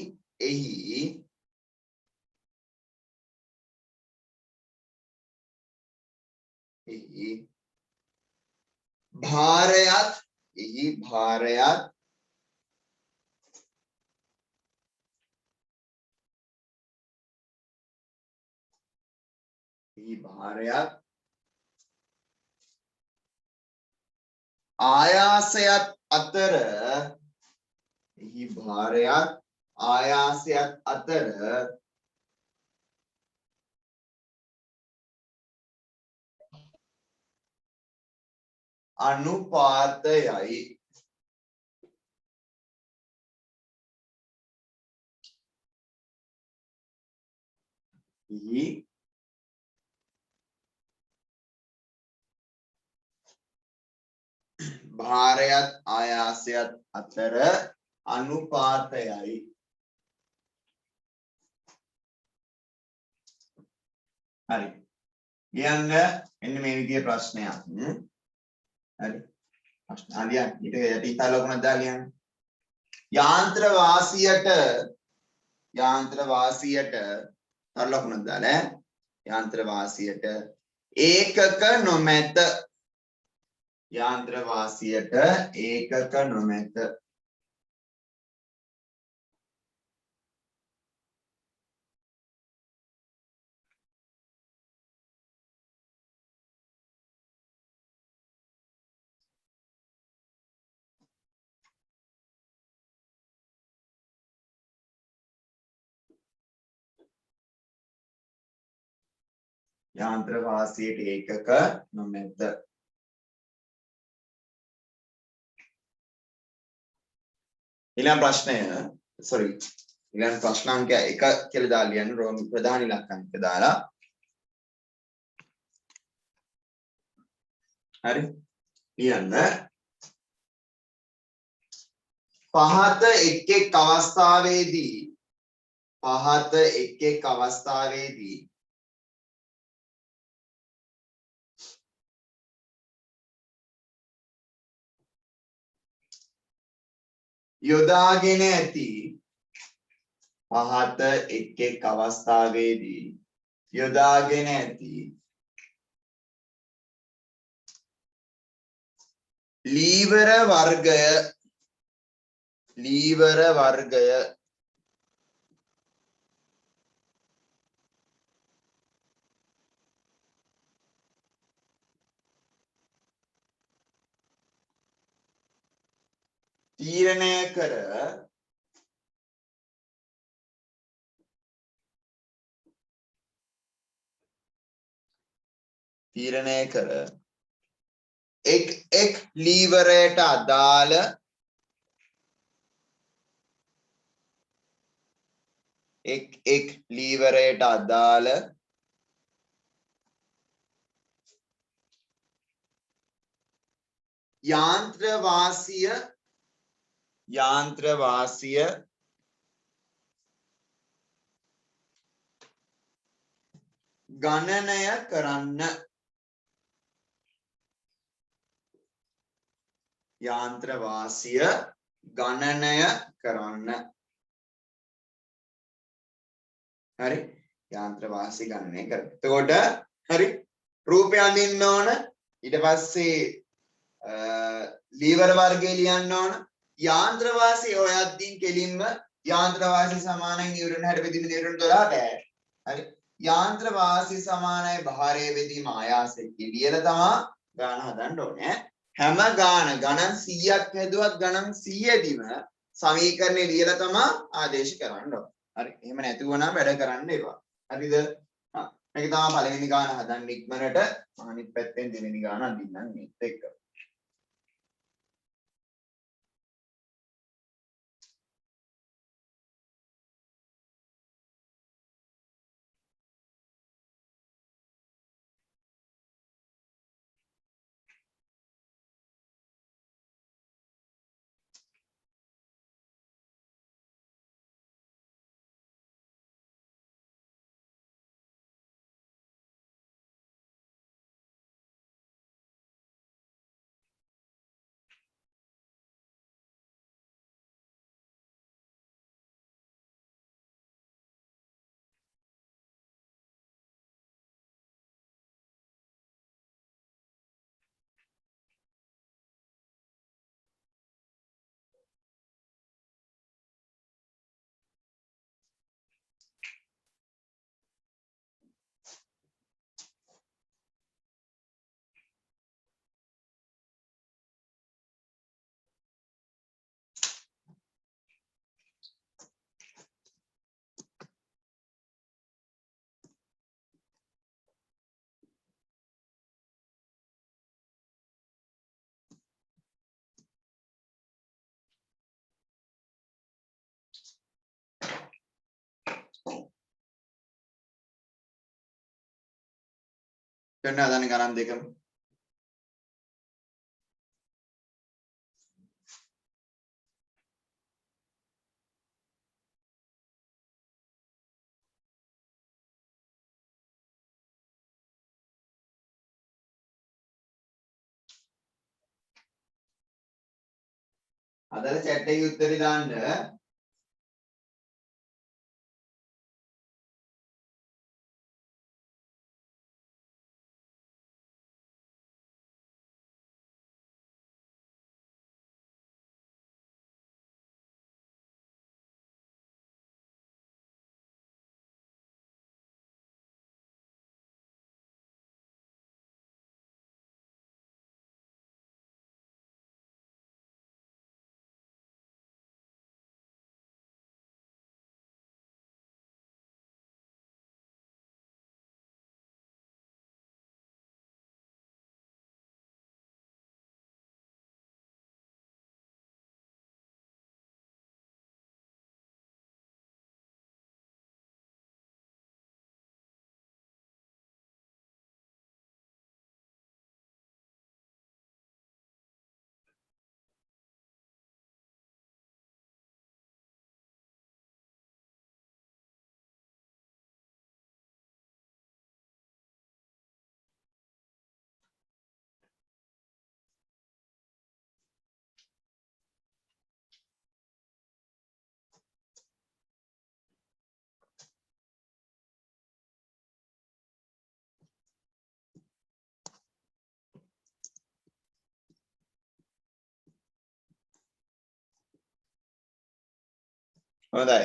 භාරයත් ආයාසයත් අතර අනුපාතයයි. භාරයත් ආයාසයත් අතර අනුපාතයයි. හරි. ලියන්න එන්න මේ විදිහේ ප්‍රශ්නයක්. හරි. ප්‍රශ්න අලියන් ඊට යටි ඉතල ලකුණක් දාලා ලියන්න. යාන්ත්‍ර වාසියට තර ලකුණක් දාලා යාන්ත්‍ර වාසියට ඒකක නොමැත. යාන්ත්‍ර වාසියට ඒකක නොමැත. ඊළඟ ප්‍රශ්නය ඊළඟ ප්‍රශ්න අංක 1 කියලා දාලා ලියන්න රෝම ප්‍රධාන ඉලක්කම් එක දාලා. හරි ලියන්න. පහත එක් අවස්ථාවේදී යොදාගෙන ඇති පහත එක් අවස්ථාවේදී යොදාගෙන ඇති ලීවර වර්ගය තීරණය කර එක් ලීවරයට අදාළ එක් ලීවරයට අදාළ යාන්ත්‍ර වාසිය ගණනය කරන්න යාන්ත්‍ර වාසිය ගණනය කරන්න හරි යාන්ත්‍ර වාසිය ගණනය කරන්න එතකොට හරි රූපය අඳින්න ඕන ඊට පස්සේ ලීවර වර්ගය ලියන්න ඕන යාන්ත්‍ර වාසිය හොයද්දී කෙලින්ම යාන්ත්‍ර වාසිය සමානයි නිව්ටන් හැට බෙදීම නිව්ටන් 12ට හරි යාන්ත්‍ර වාසිය සමානයි භාරය බෙදීම ආයාසය කියලා තමයි ගාන හදන්න ඕනේ හැම ගණන් 100ක් හැදුවත් ගණන් 100ෙදිම සමීකරණය ලියලා තමයි ආදේශ කරන්න ඕනේ හරි එහෙම නැතුව නම් වැඩ කරන්න එපා හරිද මේක තමයි පළවෙනි ගාන හදන්න ඉක්මනට අනිත් පැත්තෙන් දෙවෙනි ගාන අඳින්නම් මේත් එක්ක කරන්න හදන ගණන් දෙකම අදලා chat එකේ උත්තරේ දාන්න හොඳයි.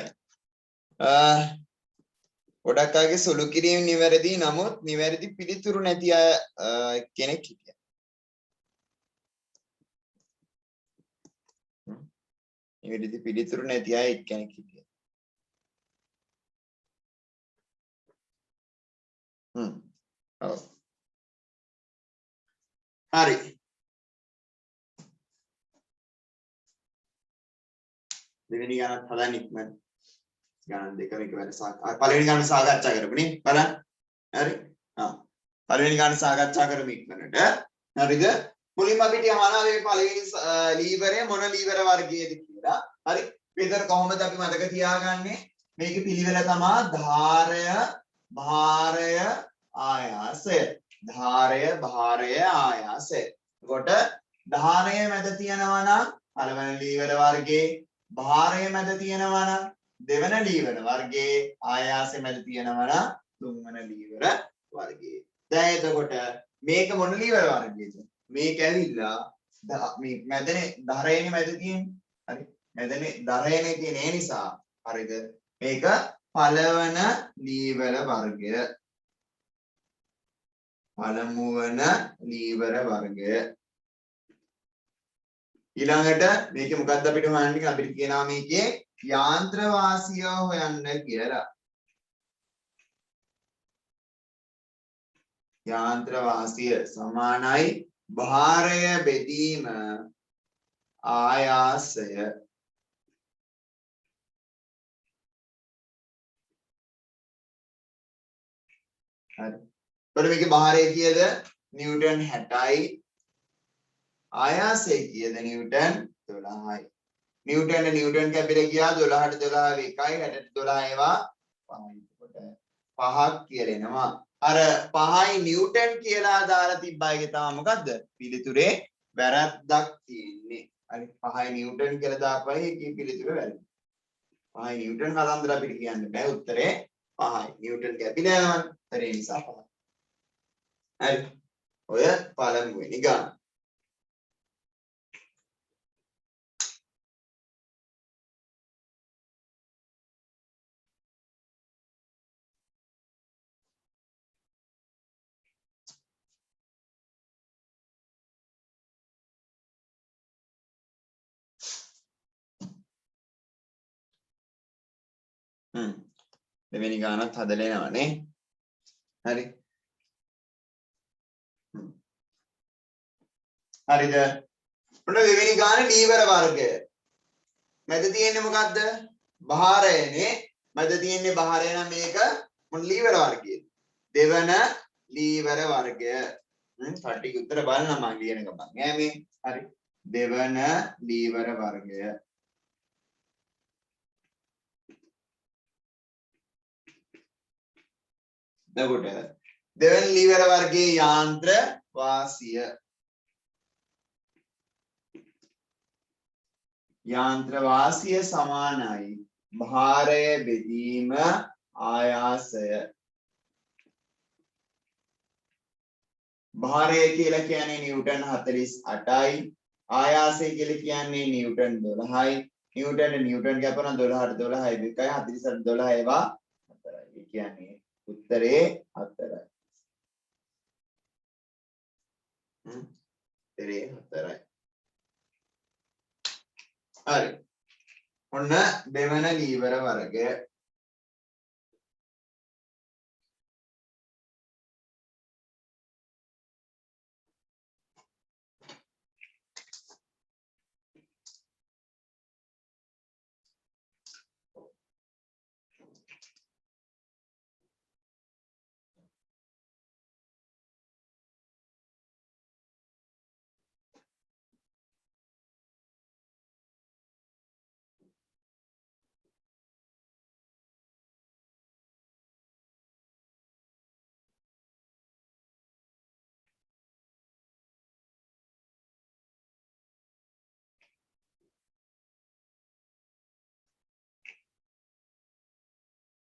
ගොඩක් අයගේ සුළු කිරීම නිවැරදි නමුත් නිවැරදි පිළිතුරු නැති අය කෙනෙක් හිටියා. නිවැරදි පිළිතුරු නැති අය එක්කෙනෙක් හිටියා. ඔව්. හරි. දෙවෙනි ගණන් හදන්න ඉක්මන. ගණන් දෙකම එකවර පළවෙනි ගණන් සාකච්ඡා කරමු නේ බලන්න. හරි. පළවෙනි ගණන් සාකච්ඡා කරමු ඉක්මනට. හරිද? මුලින්ම අපිට අහනවා මේ පළවෙනි ලීවරය මොන ලීවර වර්ගයේද කියලා. හරි. විතර කොහොමද අපි මතක තියාගන්නේ? මේකේ පිළිවෙල තමයි ධාරය, භාරය, ආයාසය. ධාරය, භාරය, ආයාසය. එතකොට ධාරය මැද තියනවා නම් පළවෙනි ලීවර වර්ගයේ, භාරය මැද තියනවා නම් දෙවන ලීවර වර්ගයේ, ආයාසය මැද තියනවා නම් තුන්වන ලීවර වර්ගයේ. දැන් එතකොට මේක මොන ලීවර වර්ගයේද? මේක ඇවිල්ලා මේ මැදනේ ධාරයනේ මැද තියෙන්නේ. හරි. මැදනේ ධාරයනේ තියෙන නිසා හරිද? මේක පළවන ලීවර වර්ගය. පළමුවන ලීවර වර්ගය. ඊළඟට මේකේ මොකද්ද අපිට හොයන්න අපිට කියනවා මේකේ යාන්ත්‍ර වාසිය හොයන්න කියලා. යාන්ත්‍ර වාසිය සමානයි භාරය බෙදීම ආයාසය. හරි. එතකොට මේකේ භාරය කීයද? නිව්ටන් 60යි. ආයාසය කීයද? නිව්ටන් 12යි. නිව්ටන් කැපිලා ගියා 12ට 12 එකයි 60ට 12 ඒවා 5යි. එතකොට 5ක් කියලා එනවා. අර 5යි නිව්ටන් කියලා දාලා තිබ්බයිගේ තමයි මොකද්ද? පිළිතුරේ වැරද්දක් තියෙන්නේ. හරි 5යි නිව්ටන් කියලා දාපුවයි ඒකේ පිළිතුර වැරදි. 5යි නිව්ටන් කතන්දර අපිට කියන්න බෑ උත්තරේ 5යි. නිව්ටන් කැපිලා යනවා. උත්තරේ නිසා 5යි. හරි. ඔය පළමුවෙනි ගාන. දෙවෙනි ගානත් හදලා එනවනේ. හරි. හරිද? ඔන්න දෙවෙනි ගාන ලීවර වර්ගය. මැද තියෙන්නේ මොකද්ද? භාරයනේ. මැද තියෙන්නේ භාරය නම් මේක මොන ලීවර වර්ගයේද? දෙවන ලීවර වර්ගය. කට්ටිය උත්තර බලන්න මම ලියන ගමන්. ඈ මේ. හරි. දෙවන ලීවර වර්ගය. එතකොට දෙවන ලීවර වර්ගයේ යාන්ත්‍ර වාසිය. යාන්ත්‍ර වාසිය සමානයි භාරය බෙදීම ආයාසය. භාරය කියලා කියන්නේ නිව්ටන් 48යි. ආයාසය කියලා කියන්නේ නිව්ටන් 12යි. නිව්ටන් කැපන 12ට 12 2යි 48 12 ඒවා 4යි. ඒ කියන්නේ උත්තරේ 4යි. උත්තරේ 4යි. හරි. ඔන්න දෙවන ලීවර වර්ගය.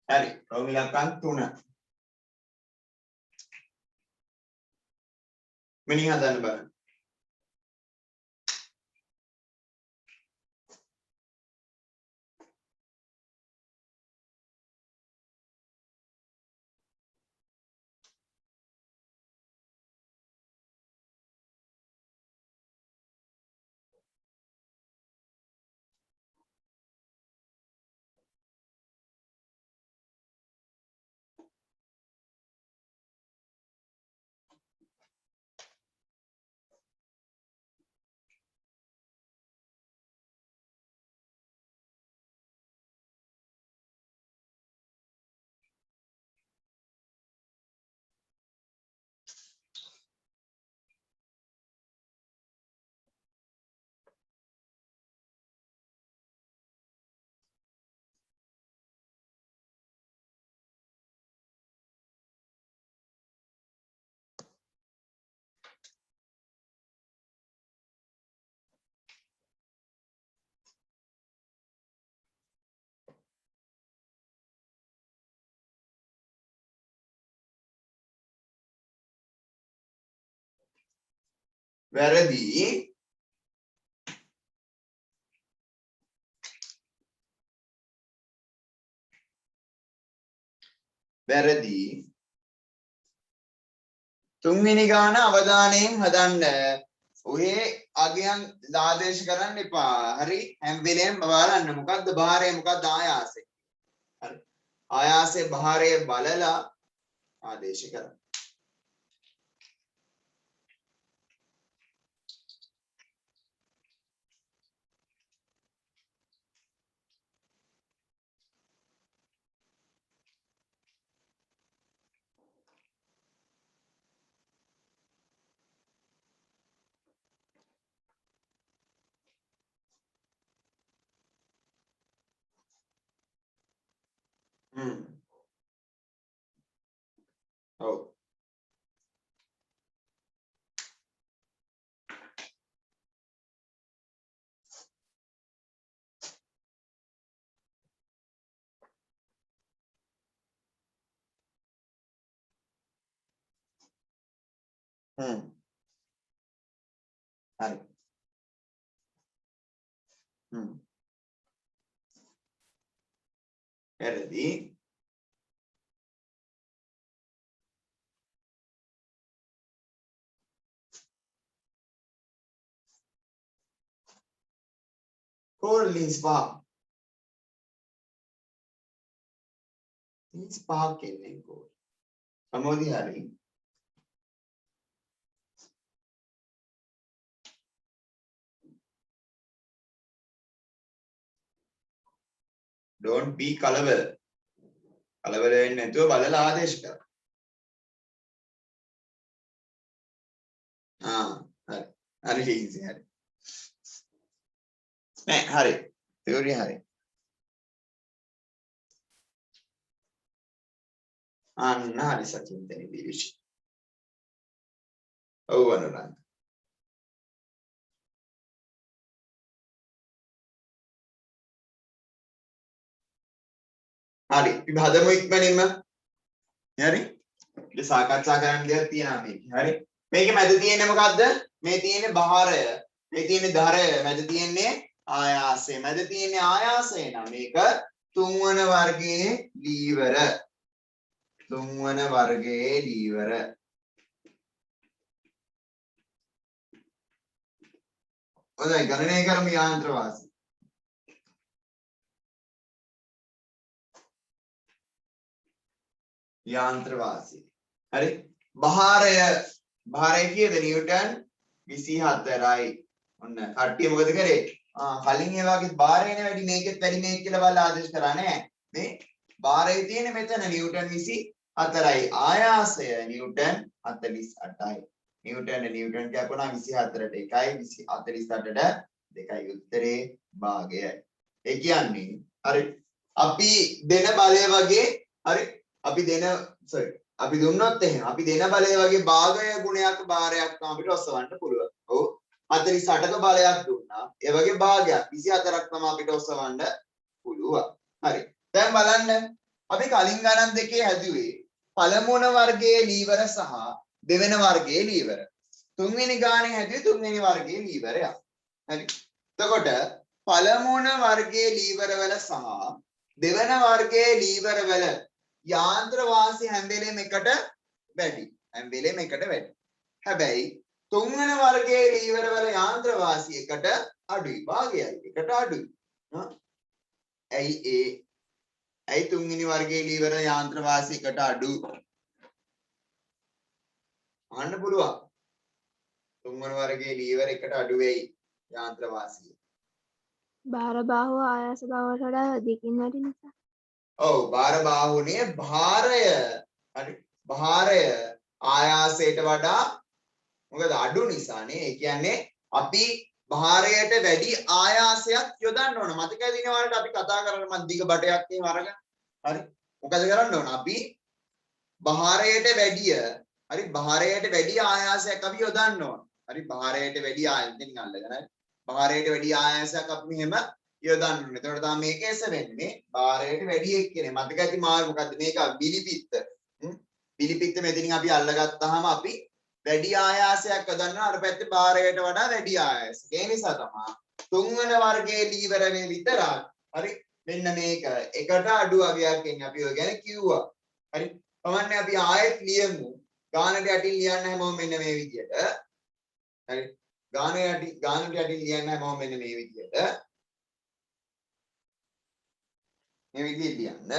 හරි. රෝමිලකන් 3. මෙනි හදන්න බලන්න. වැරදි තුන්වෙනි ගාන අවධානයෙන් හදන්න. ඔයේ අගයන් ආදේශ කරන්න එපා. හරි හැම වෙලේම බලන්න මොකද්ද භාරය මොකද්ද ආයාසය. හරි ආයාසයේ භාරය බලලා ආදේශ කරන්න. ඔව් හරි වැරදි Lins Park kennen ko. Samodi hari. Don't be kalawala. Kalawala වෙන්නේ නැතුව බලලා ආදේශ කර. හරි. හරි easy හරි. නෑ හරි. theory හරි. හරි සචින් දෙනි දිවිෂ. ඔව් අනුරාධ. හරි අපි හදමු ඉක්මනින්ම. හරි. ඉතින් සාකච්ඡා කරන්න දෙයක් තියෙනවා මේක. හරි. මේකේ මැද තියෙන්නේ මොකද්ද? මේ තියෙන්නේ භාරය. මේ තියෙන්නේ දරය. මැද තියෙන්නේ ආයාසය. මැද තියෙන්නේ ආයාසය නම් මේක තුන්වන වර්ගයේ ලීවර. තුන්වන වර්ගයේ ලීවර. හොඳයි ගණනය කරමු යාන්ත්‍ර වාසි. යාන්ත්‍ර වාසි. හරි. භාරය කීයද නිව්ටන් 24යි. ඔන්න කට්ටිය මොකද කරේ? කලින් ඒ වගේ භාරයනේ වැඩි මේකෙත් වැඩි මේක කියලා බලලා ආදේශ කරා නෑ. මේ භාරය තියෙන්නේ මෙතන නිව්ටන් 24යි. ආයාසය නිව්ටන් 48යි. නිව්ටන් කියපුවා 24ට 1යි 48ට 2යි උත්තරේ භාගයයි. ඒ කියන්නේ හරි අපි දෙන බලය වගේ හරි අපි දුන්නොත් එහෙනම් අපි දෙන බලය වගේ භාගය ගුණයක් භාරයක් අපිට ඔසවන්න පුළුවන්. ඔව් 48ක බලයක් දුන්නා. ඒ වගේ භාගයක් 24ක් තමයි අපිට ඔසවන්න පුළුවන්. හරි. දැන් බලන්න අපි කලින් ගණන් දෙකේ හැදුවේ පළමුවන වර්ගයේ ලීවර සහ දෙවෙනි වර්ගයේ ලීවර. තුන්වෙනි ගානේ හැදුවේ තුන්වෙනි වර්ගයේ ලීවරයක්. හරි. එතකොට පළමුවන වර්ගයේ ලීවරවල සහ දෙවෙනි වර්ගයේ ලීවරවල යාන්ත්‍ර වාසි හැම වෙලේම එකට වැඩි. හැම වෙලේම එකට වැඩි. හැබැයි තුන්වෙනි වර්ගයේ ලීවරවල යාන්ත්‍ර වාසි එකට අඩුයි. භාගයයි එකට අඩුයි. ඇයි තුන්වෙනි වර්ගයේ ලීවර යාන්ත්‍ර වාසි එකට අඩු? අහන්න පුළුවන්. තුන්වෙනි වර්ගයේ ලීවර එකට අඩු වෙයි යාන්ත්‍ර වාසිය. බාර බාහුව ආයාස බවට වඩා දෙකින් වැඩි නිසා. ඔව් බාර බාහුනේ භාරය හරි භාරය ආයාසයට වඩා මොකද අඩු නිසානේ. ඒ කියන්නේ අපි භාරයට වැඩි ආයාසයක් යොදන්න ඕන. මතකයි දින වලට අපි කතා කරන මන් දිග බටයක් එහෙම අරගෙන හරි මොකද කරන්න ඕන? අපි භාරයට වැඩිය හරි භාරයට වැඩි ආයාසයක් අපි යොදන්න ඕන. හරි භාරයට වැඩි ආයතනින් අල්ලගෙන භාරයට වැඩි ආයාසයක් අපි මෙහෙම යොදන්න ඕනේ. එතකොට තමයි මේක එස වෙන්නේ. භාරයට වැඩි එක් කියන්නේ. මතක ඇති මාල් මොකද්ද මේක? බිලිපිත්ත. බිලිපිත්ත මෙතනින් අපි අල්ලගත්තාම අපි වැඩි ආයාසයක් යොදන්න අර පැත්තේ භාරයට වඩා වැඩි ආයාසයක්. ඒ නිසා තමයි තුන්වන වර්ගයේ ලීවර වේ විතරක්. හරි. මෙන්න මේක. එකට අඩු අගයක් එන්නේ අපි ඔය ගැන කිව්වා. හරි. කමන්නේ අපි ආයෙත් ලියමු. ගානට යටින් ලියන්න හැමෝම මෙන්න මේ විදියට. හරි. ගානට යටින් ලියන්න හැමෝම මෙන්න මේ විදියට. මේ විදියට ලියන්න.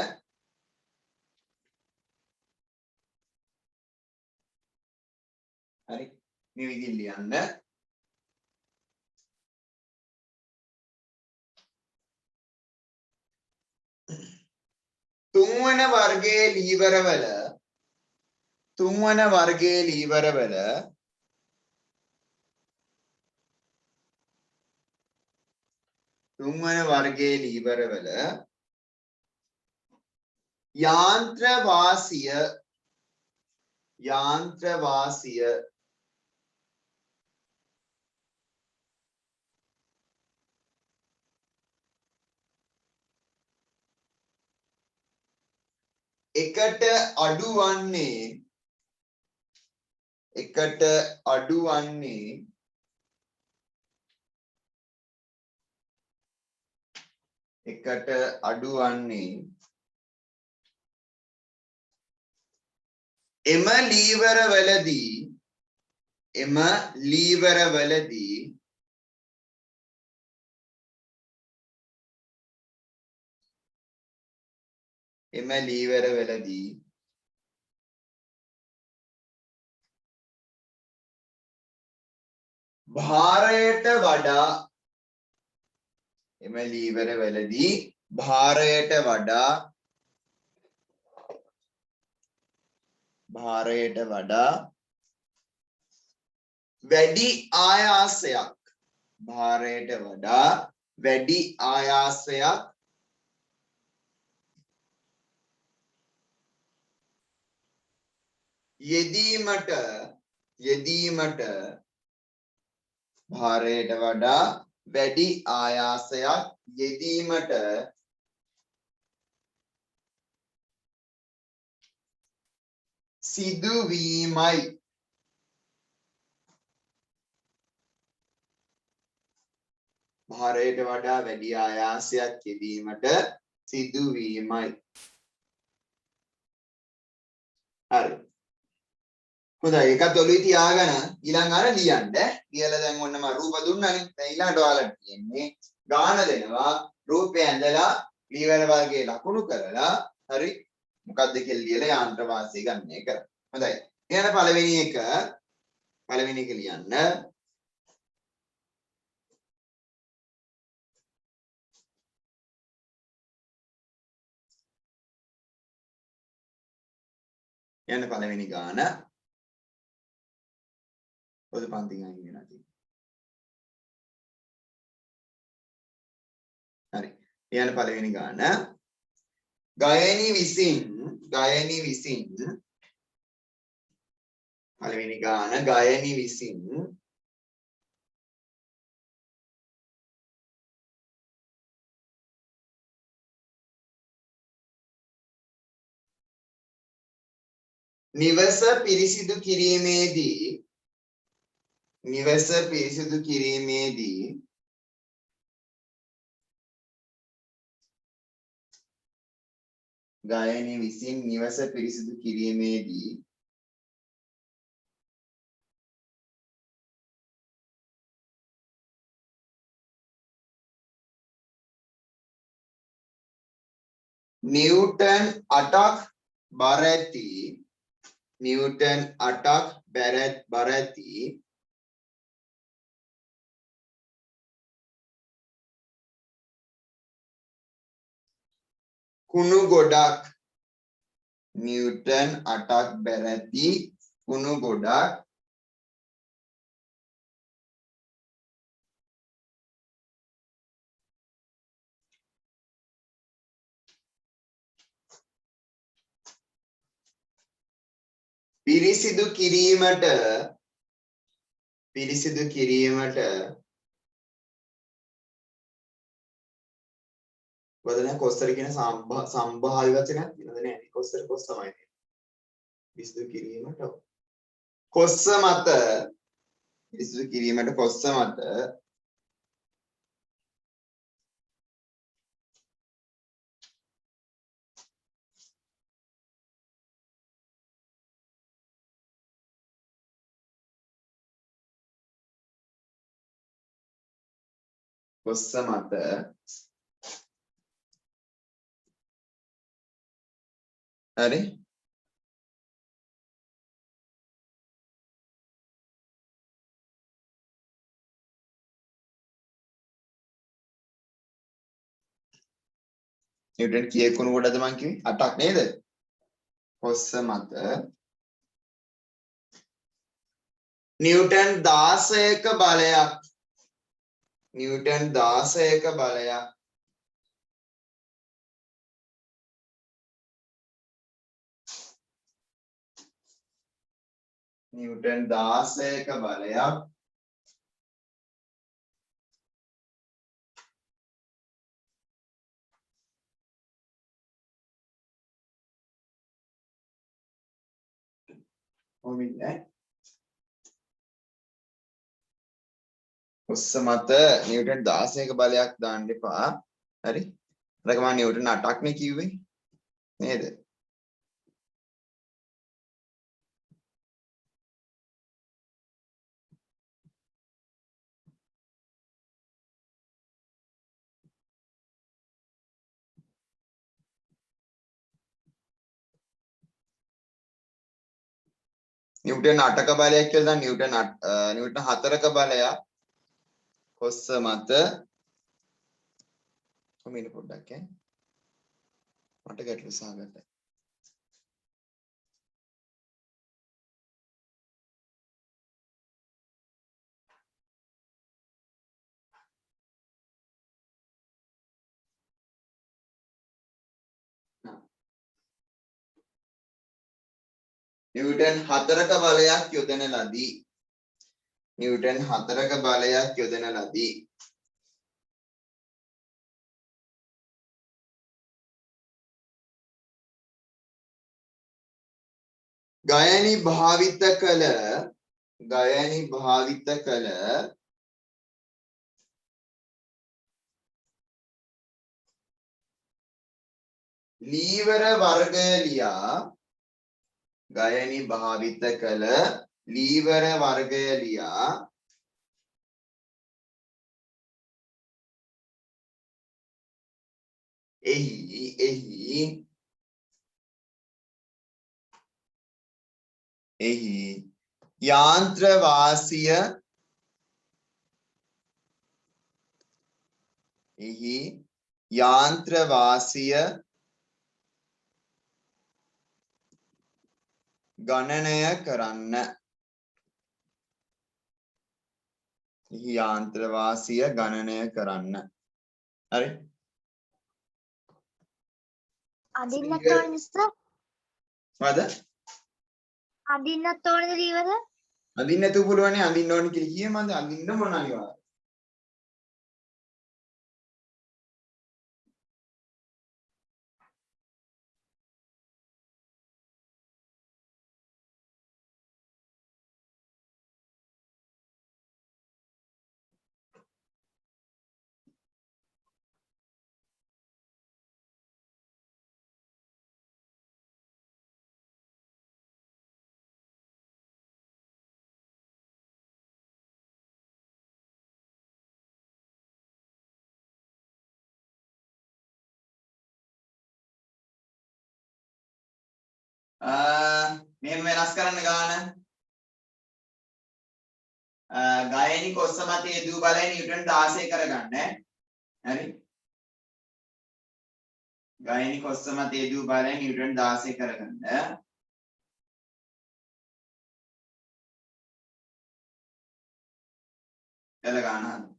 හරි. මේ විදියට ලියන්න. තුන්වන වර්ගයේ ලීවරවල යාන්ත්‍ර වාසිය එකට අඩු වන්නේ එම ලීවරවලදී භාරයට වඩා වැඩි ආයාසයක් යෙදීමට සිදුවීමයි. භාරයට වඩා වැඩි ආයාසයක් යෙදීමට සිදුවීමයි. හරි. හොඳයි ඒකත් ඔළුවේ තියාගෙන ඊළඟ අර ලියන්න. කියලා දැන් ඔන්න මම රූප දුන්නානේ. දැන් ඊළඟට ඔයාලට තියෙන්නේ ගාන දෙනවා. රූපය ඇඳලා ලීවර වර්ගයේ ලකුණු කරලා හරි මොකක්ද කියලා ලියලා යාන්ත්‍ර වාසිය ගන්න එක. හොඳයි. ඊළඟ පළවෙනි එක ලියන්න. යන පළවෙනි ගාන පොදු පන්ති ගාන කියනවා තියෙන්නේ. හරි. යන පළවෙනි ගාන ගයනි විසින් පළවෙනි ගාන ගයනි විසින් නිවස පිරිසිදු කිරීමේදී ගායනී විසින් නිවස පිරිසිදු කිරීමේදී නිව්ටන් 8ක් බර ඇති කුණු ගොඩක් නිව්ටන් 8ක් බැර ඇති කුණු ගොඩක් පිරිසිදු කිරීමට වදන කොස්තර කියන සම්භාව්‍ය වචනයක් තියෙනවද නැහැ කොස්තර කොස් තමයි තියෙන්නේ පිරිසිදු කිරීමට කොස්ස මත පිරිසිදු කිරීමට කොස්ස මත කොස්ස මත හරි නිව්ටන් කීයක උණු ගොඩද මං කිව්වේ 8ක් නේද කොස්ස මත නිව්ටන් 16ක බලයක් නිව්ටන් 16ක බලයක් නිව්ටන් 16ක බලයක් ඔමිනේ කොස්ස මත නිව්ටන් 16ක බලයක් දාන්න එපා හරි අරක මම නිව්ටන් 8ක් නේ කිව්වේ නේද නිව්ටන් 8ක බලයක් කියලා දාන්න නිව්ටන් 4ක බලයක් කොස්ස මත කොමින පොඩ්ඩක් මට ගැටලු සහගතයි නිව්ටන් 4ක බලයක් යොදන ලදී නිව්ටන් 4ක බලයක් යොදන ලදී ගයනි භාවිත කළ ලීවර වර්ගය ලියා ගයනි භාවිත කළ ලීවර වර්ගය ලියා එහි යාන්ත්‍ර වාසිය ගණනය කරන්න යාන්ත්‍ර වාසිය ගණනය කරන්න හරි අදින්නත් ඕන නිසා මොකද අදින්නත් ඕනද ලීවර අඳින්න නැතුව පුළුවන් නේ අඳින්න ඕන කියලා කියේ මන්ද අඳින්න මොන අනිවාර්ය මෙහෙම වෙනස් කරන්න ගාන ගයනි කොස්ස මත යෙදූ බලය නිව්ටන් 16 කරගන්න හරි ගයනි කොස්ස මත යෙදූ බලය නිව්ටන් 16 කරගන්න එල ගන්න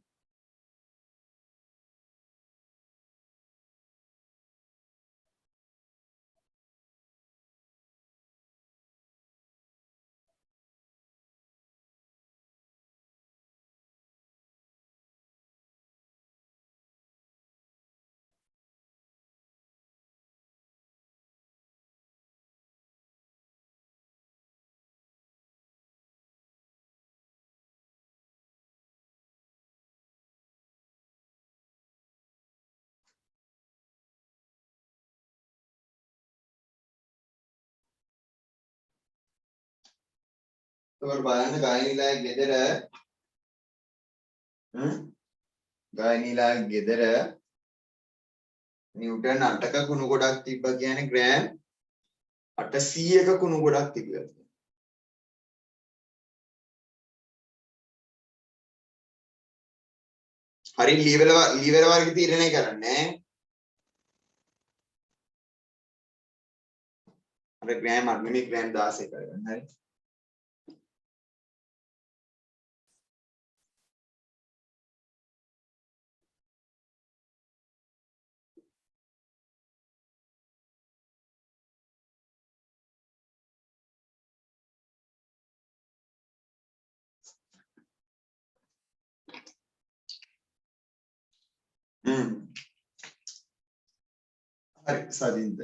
එතකොට බලන්න ගායනීලා ගෙදර ගායනීලා ගෙදර නිව්ටන් 8ක කුණු ගොඩක් තිබ්බ කියන්නේ ග්‍රෑම් 800ක කුණු ගොඩක් තිබ්බා. හරි ලීවර වර්ග තීරණය කරන්නේ. අර ග්‍රෑම් 8 නෙමෙයි ග්‍රෑම් 16 කරගන්න. හරි. හරි සදින්ද.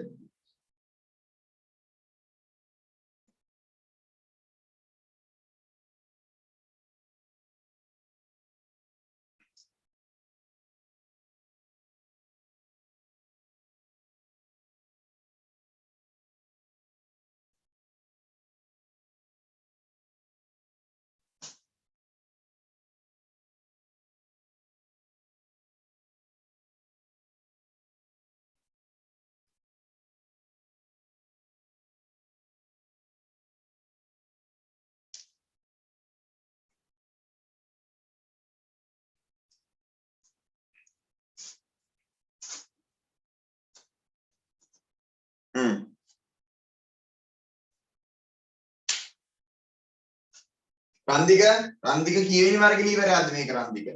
රන්දික කීවෙනි වර්ග ලීවරයක්ද මේක රන්දික?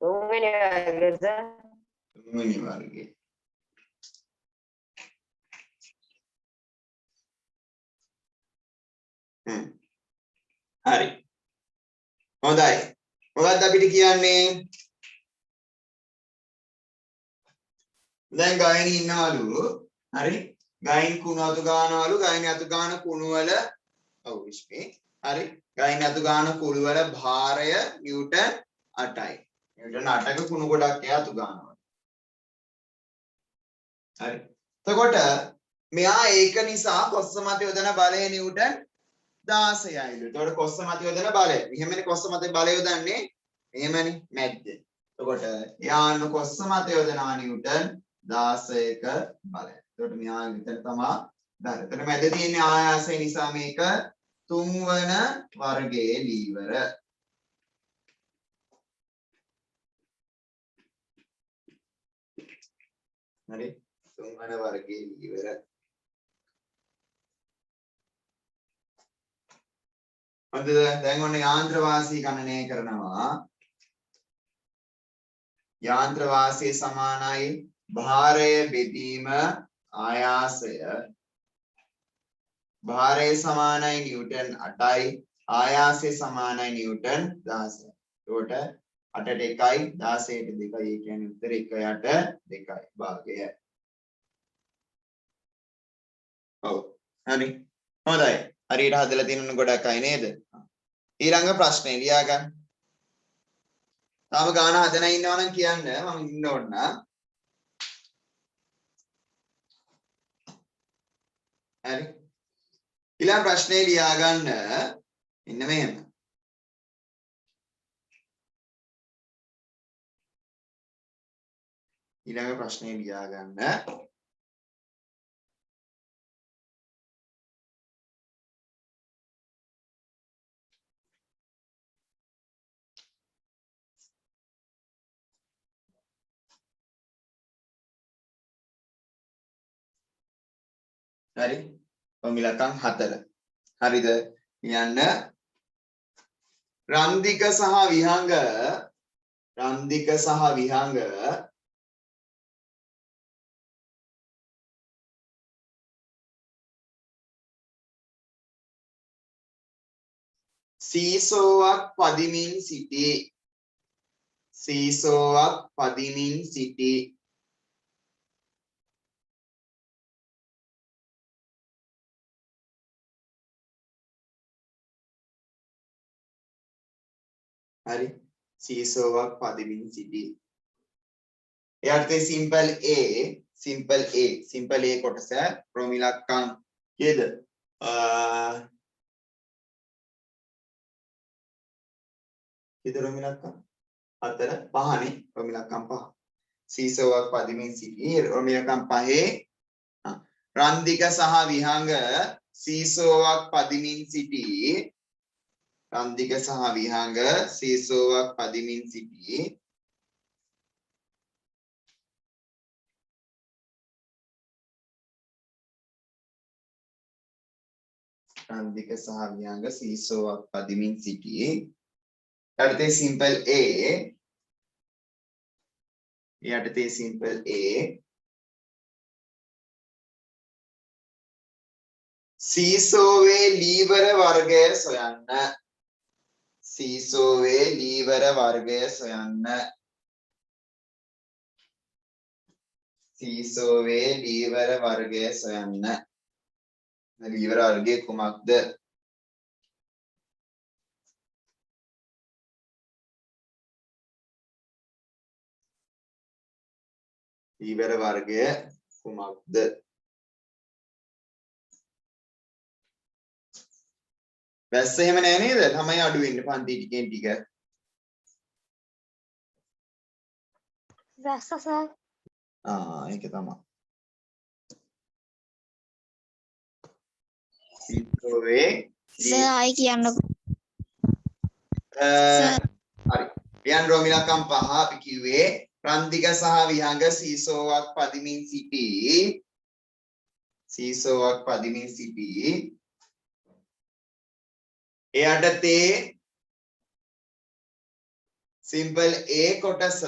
තුන්වෙනි වර්ගද? තුන්වෙනි වර්ගේ. හරි. හොඳයි. මොකක්ද අපිට කියන්නේ? දැන් ගායනී ඉන්නවලු. හරි. ගායන කුණු අතු ගන්නවලු. ගායන අතු ගන්න කුණු වල ඔව් විශ්මේ. හරි. ගායන අතු ගන්න කුණු වල භාරය නිව්ටන් 8යි. නිව්ටන් 8ක කුණු ගොඩක් එයා අතු ගන්නවා. හරි. එතකොට මෙයා ඒක නිසා කොස්ස මත යොදන බලය නිව්ටන් 16යිලු. එතකොට කොස්ස මත යොදන බලය. මෙහෙමනේ කොස්ස මත බලය යොදන්නේ. එහෙමනේ මැද්දේ. එතකොට යාන්න කොස්ස මත යොදනවා නිව්ටන් 16ක බලය. එතකොට මෙයා විතර තමයි දාන. එතකොට මැද තියෙන ආයාසය නිසා මේක 3 වන වර්ගයේ ලීවර. හරි 3 වන වර්ගයේ ලීවර. හොඳද? දැන් ඔන්න යාන්ත්‍ර වාසී ගණනය කරනවා. යාන්ත්‍ර වාසී සමානයි භාරය බෙදීම ආයාසය. භාරය සමානයි නිව්ටන් 8යි ආයාසය සමානයි නිව්ටන් 16යි. එතකොට 8ට 1යි 16ට 2යි. ඒ කියන්නේ උත්තර 1/8 2යි භාගය. ඔව් හරි හොඳයි. හරියට හදලා තියෙන ගොඩක් අය නේද? ඊළඟ ප්‍රශ්නේ ලියා ගන්න. තාම ගාන හදලා ඉන්නවා නම් කියන්න මම ඉන්න ඕන. හරි. ඊළඟ ප්‍රශ්නේ ලියා ගන්න. ඉන්න මෙහෙම. ඊළඟ ප්‍රශ්නේ ලියා ගන්න. හරි. පොමිලකම් 4. හරිද? යන්න රන්දික සහ විහංග සීසෝවක් පදිමින් සිටි. හරි සීසෝවක් පදිමින් සිටි. එයාට simple A කොටස ප්‍රොමිලක්කම් කීයද? කීයද රොමිලක්කම්? 4 5නේ රොමිලක්කම් 5. සීසෝවක් පදිමින් සිටි රොමිලක්කම් 5 රන්දික සහ විහංග සීසෝවක් පදිමින් සිටි රන්දික සහ විහංග සීසෝවක් පදිමින් සිටි රන්දික සහ විහංග සීසෝවක් පදිමින් සිටි යටතේ සිම්පල් A යටතේ සිම්පල් A සීසෝවේ ලීවර වර්ගය සොයන්න සීසෝවේ ලීවර වර්ගය සොයන්න සීසෝවේ ලීවර වර්ගය සොයන්න ලීවර වර්ගය කුමක්ද? ලීවර වර්ගය කුමක්ද? වැස්ස එහෙම නෑ නේද? තමයි අඩු වෙන්නේ පන්ති ටිකෙන් ටික. වැස්ස සර්. ඒක තමයි. සීසෝවේ සර් ආයි කියන්නකෝ. හරි. වියන් රොමිලකම් 5 අපි කිව්වේ රන්දික සහ විහංග සීසෝවක් පදිමින් සිටි සීසෝවක් පදිමින් සිටි එයටතේ සිම්පල් A කොටස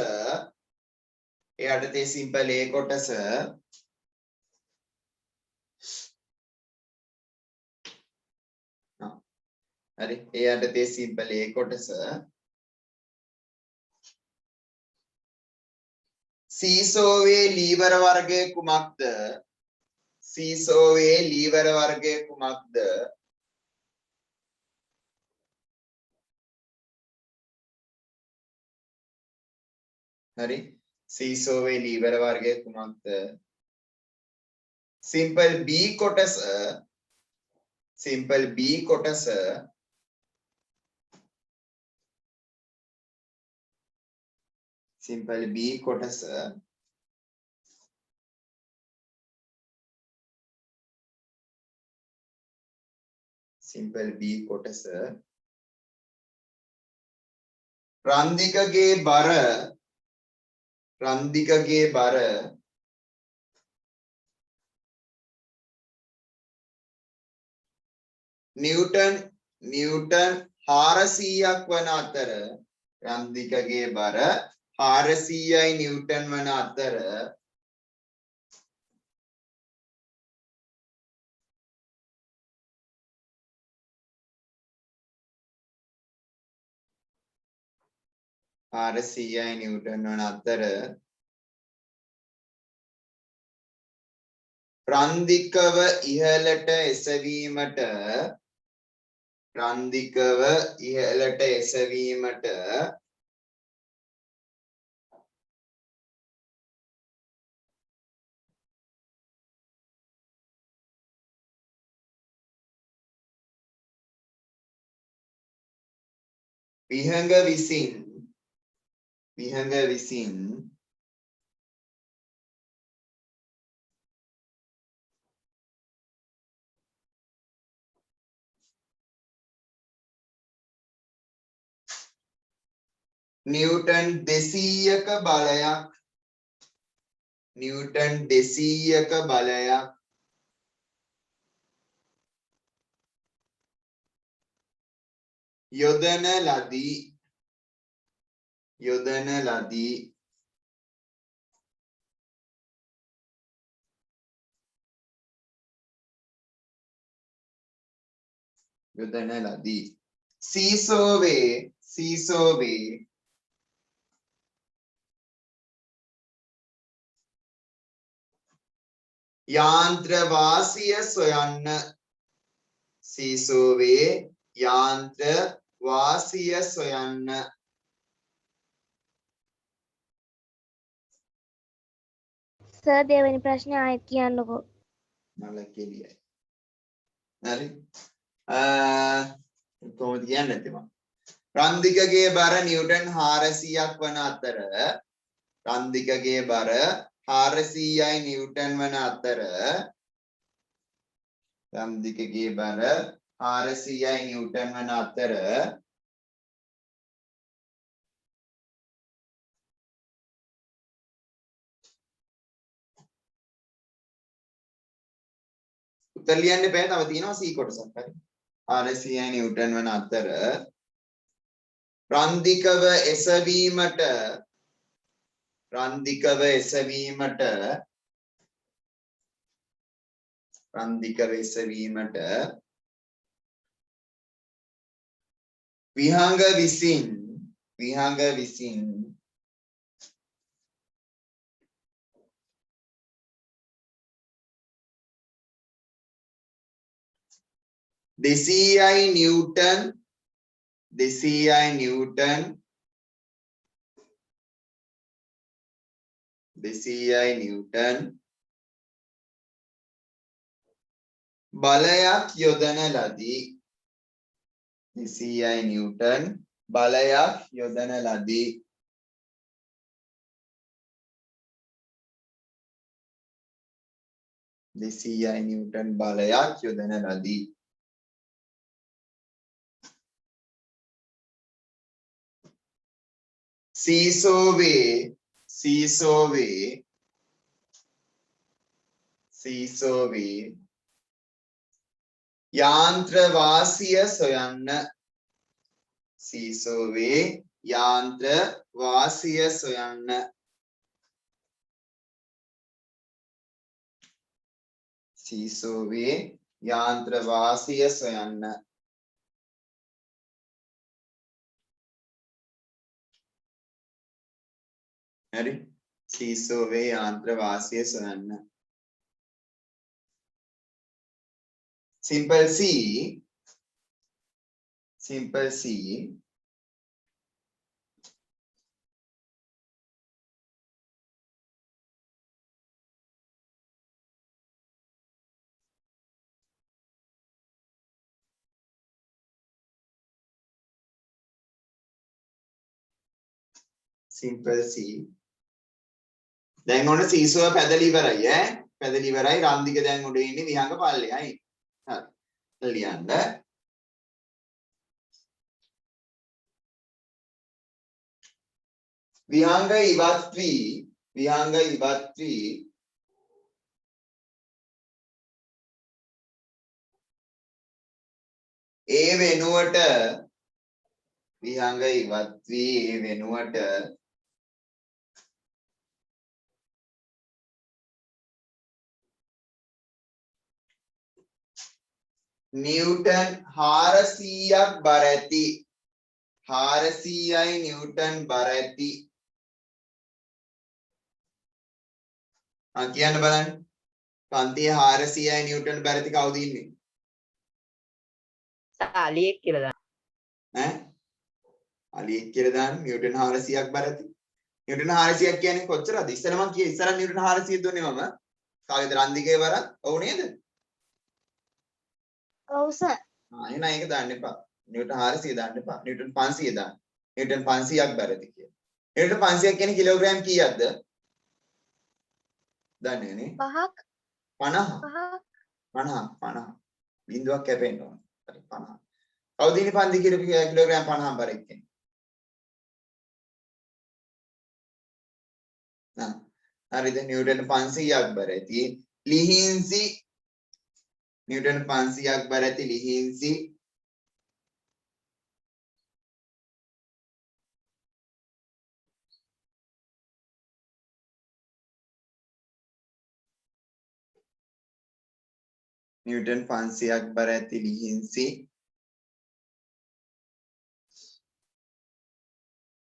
එයටතේ සිම්පල් A කොටස හරි එයටතේ සිම්පල් A කොටස සීසෝවේ ලීවර වර්ගය කුමක්ද? සීසෝවේ ලීවර වර්ගය කුමක්ද? හරි සීසෝවේ ලීවර වර්ගය කුමක්ද? සිම්පල් B කොටස සිම්පල් B කොටස සිම්පල් B කොටස සිම්පල් B කොටස රන්දිකගේ බර නිව්ටන් 400ක් වන අතර රන්දිකගේ බර 400යි නිව්ටන් වන අතර රන්දිකව ඉහළට එසවීමට විහඟ විසින් නිව්ටන් 200ක බලයක් යොදන ලදී සීසෝවේ යාන්ත්‍ර වාසිය සොයන්න සර් දෙවෙනි ප්‍රශ්නේ ආයෙත් කියන්නකෝ. මල කෙලියයි හරි කොහොමද කියන්නේ නැත්තේ මම රන්දිකගේ බර නිව්ටන් 400ක් වන අතර රන්දිකගේ බර 400යි නිව්ටන් වන අතර රන්දිකගේ බර 400යි නිව්ටන් වන අතර උත්තර ලියන්න බෑ තව තියෙනවා C කොටසක් හරි 400යි නිව්ටන් වන අතර රන්දිකව එසවීමට විහංග විසින් 200යි නිව්ටන් බලයක් යොදන ලදී 200යි නිව්ටන් බලයක් යොදන ලදී සීසෝවේ යාන්ත්‍ර වාසිය සොයන්න හරි සීසෝවේ යාන්ත්‍ර වාසිය සොයන්න simple C දැන් ඔන්න සීසෝව පැදලි ඉවරයි පැදලි ඉවරයි රන්දික දැන් උඩ ඉන්නේ විහංග පල්ලෙහායි හරි ලියන්න විහංග ඉවත් වී ඒ වෙනුවට නිව්ටන් 400ක් බර ඇති 400යි නිව්ටන් බර ඇති කියන්න බලන්න පන්තියේ 400යි නිව්ටන් බර ඇති කවුද ඉන්නේ අලියෙක් කියලා දාන්න. අලියෙක් කියලා දාන්න නිව්ටන් 400ක් බර ඇති නිව්ටන් 400ක් කියන්නේ කොච්චරද ඉස්සර මම කියේ ඉස්සර නිව්ටන් 400 දුන්නේ මම කාගේද රන්දිකේ බර ඔව් නේද ඔව් සර් එහෙනම් ඒක දාන්න එපා. නිව්ටන් 400 දාන්න එපා. නිව්ටන් 500 දාන්න. නිව්ටන් 500ක් බරද කියලා. නිව්ටන් 500ක් කියන්නේ කිලෝග්‍රෑම් කීයක්ද? දන්නේ නේ? 5ක් 50. බිඳුවක් කැපෙන්න ඕන. හරි 50. කවුද ඉන්නේ 5 කිලෝග්‍රෑම් 50 බර එක්කනේ? හරිද? නිව්ටන් 500ක් බර ඇති. ලිහින්සි නිව්ටන් 500ක් බර ඇති ලිහින්සි නිව්ටන් 500ක් බර ඇති ලිහින්සි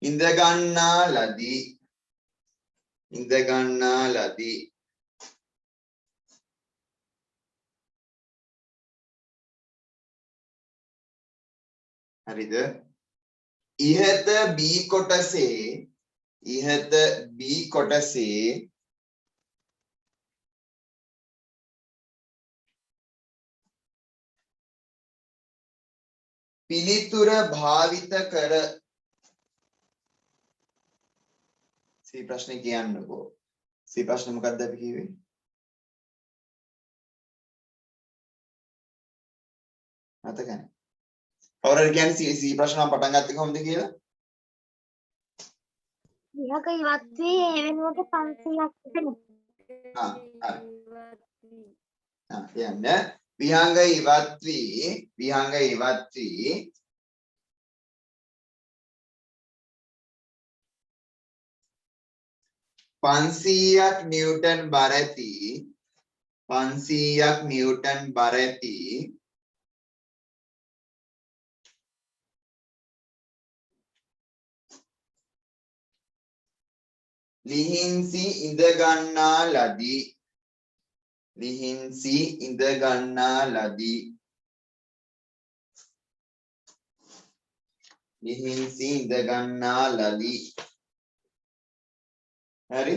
ඉඳ ගන්නා ලදී හරිද ඉහත B කොටසේ පිළිතුර භාවිත කර සී ප්‍රශ්නේ කියන්නකෝ. සී ප්‍රශ්නේ මොකක්ද අපි කිව්වේ? මතකයි. කවුරුහරි කියන්නේ සී ප්‍රශ්න මම පටන් ගත්තේ කොහොමද කියලා? විහාක ඉවත් වී ඒ වෙනුවට 500ක් දෙන්න. කියන්න විහංග ඉවත් වී 500ක් නිව්ටන් බර ඇති 500ක් නිව්ටන් බර ඇති ලිහින්සි ඉඳ ගන්නා ලදී ලිහින්සි ඉඳ ගන්නා ලදී ලිහින්සි ඉඳ ගන්නා ලදී හරි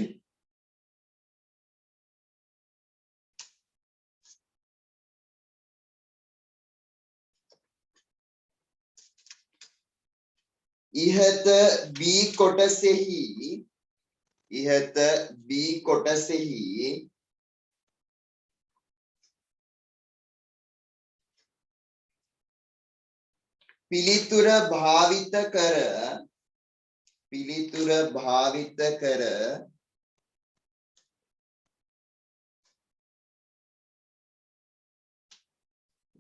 ඉහත B කොටසෙහි පිළිතුර භාවිත කර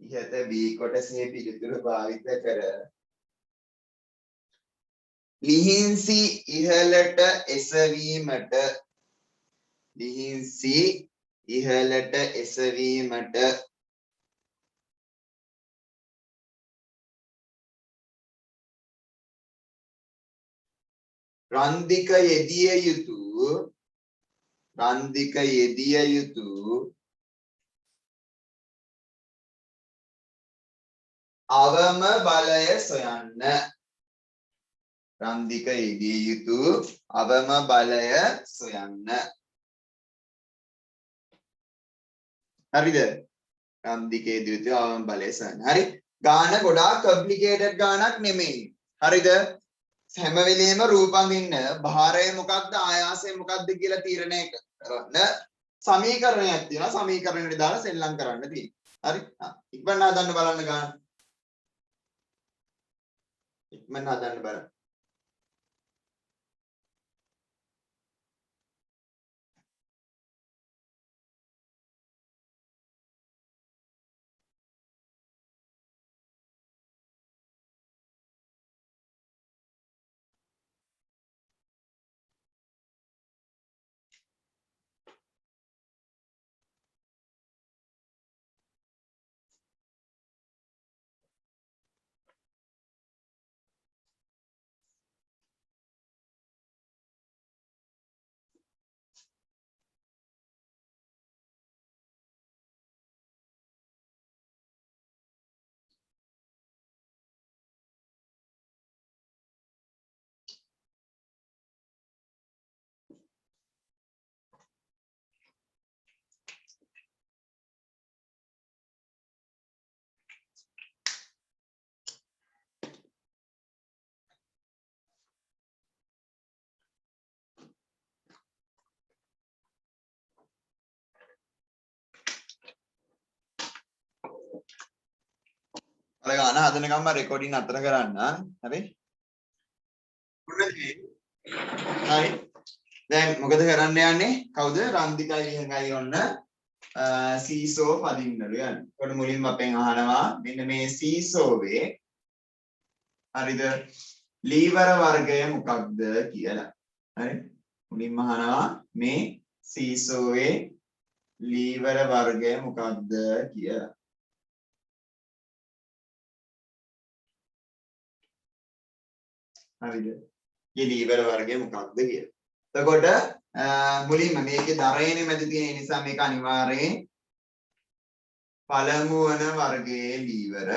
ඉහත B කොටසේ පිළිතුර භාවිත කර ලිහින්සි ඉහළට එසවීමට රන්දික යෙදිය යුතු අවම බලය සොයන්න රන්දික යෙදිය යුතු අවම බලය සොයන්න හරිද රන්දික යෙදිය යුතු අවම බලය සොයන්න හරි ගාන ගොඩාක් කොම්ප්ලිකේටඩ් ගානක් නෙමෙයි හරිද හැම වෙලේම රූපඳින්න භාරය මොකක්ද ආයාසය මොකක්ද කියලා තීරණය කරන්න සමීකරණයක් තියෙනවා සමීකරණෙට දාලා සෙල්ලම් කරන්න තියෙනවා හරි ඉක්මනට හදන්න බලන්න ගන්න ඉක්මනට හදන්න බලන්න අර ගාන හදනකම් රෙකෝඩින් අතර කරන්න හරි හරි දැන් මොකද කරන්න යන්නේ කවුද රන්දිකයි විහංගයි ඔන්න සීසෝ පදින්නලු යන්නේ කොට මුලින්ම අපෙන් අහනවා මෙන්න මේ සීසෝවේ හරිද ලීවර වර්ගය මොකක්ද කියලා හරි මුලින්ම අහනවා මේ සීසෝවේ ලීවර වර්ගය මොකක්ද කියලා හරිද? මේ ලීවර වර්ගය මොකක්ද කියලා. එතකොට මුලින්ම මේකේ දරයනේ මැද තියෙන නිසා මේක අනිවාර්යයෙන් පළමු වන වර්ගයේ ලීවර.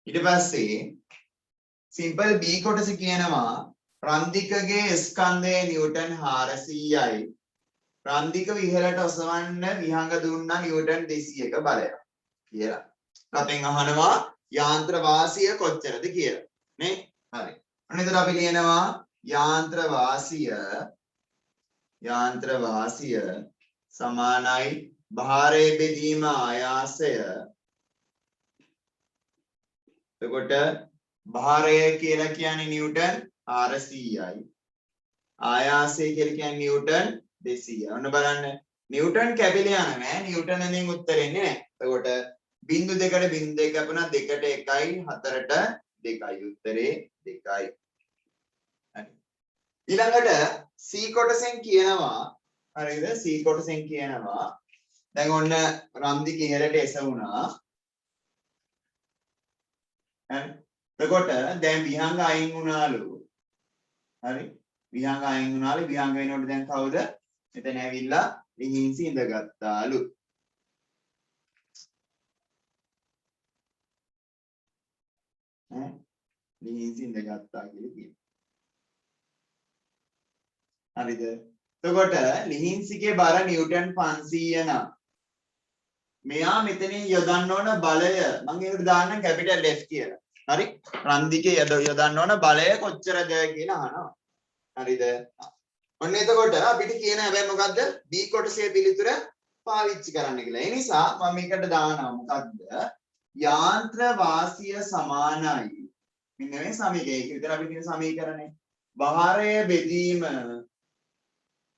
ඊට පස්සේ සිම්පල් B කොටස කියනවා රන්දිකගේ ස්කන්ධය නිව්ටන් 400යි. රන්දික විහලට ඔසවන්න විහංග දුන්නා නිව්ටන් 200ක බලයක් කියලා. අපෙන් අහනවා යාන්ත්‍ර වාසිය කොච්චරද කියලා. නේ? හරි. අන්න එතන අපි ලියනවා යාන්ත්‍ර වාසිය සමානයි භාරයේ බෙදීම ආයාසය. එතකොට භාරය කියලා කියන්නේ නිව්ටන් 400යි. ආයාසය කියලා කියන්නේ නිව්ටන් 200යි. ඔන්න බලන්න නිව්ටන් කැපිලා යන නෑ නිව්ටන් වලින් උත්තර එන්නේ නෑ. එතකොට බිංදු දෙකට බිංදු දෙක කැපුණා 2ට 1යි 4ට 2යි උත්තරේ 2යි. හරි. ඊළඟට C කොටසෙන් කියනවා හරිද C කොටසෙන් කියනවා දැන් ඔන්න රන්දික ඉහළට එසවුණා. හරි. එතකොට දැන් විහංග අයින් වුණාලු. හරි. විහංග අයින් වුණාලු විහංග වෙනකොට දැන් කවුද? මෙතන ඇවිල්ලා ලිහින්සි ඉඳගත්තාලු. ලිහින්සි ඉඳගත්තා කියලා කියනවා. හරිද? එතකොට ලිහින්සිගේ බර නිව්ටන් 500 නම් මෙයා මෙතනින් යොදන්න ඕන බලය මම ඒකට දාන්නම් කැපිටල් F කියලා. හරි? රන්දිකේ යොදන්න ඕන බලය කොච්චරද කියලා අහනවා. හරිද? ඔන්න එතකොට අපිට කියන හැබැයි මොකද්ද? B කොටසේ පිළිතුර පාවිච්චි කරන්න කියලා. ඒ නිසා මම මේකට දානවා මොකද්ද? යාන්ත්‍ර වාසිය සමානයි. මෙන්න මේ සමීකරණය. ඒක විතර අපි කියන සමීකරණය. භාරය බෙදීම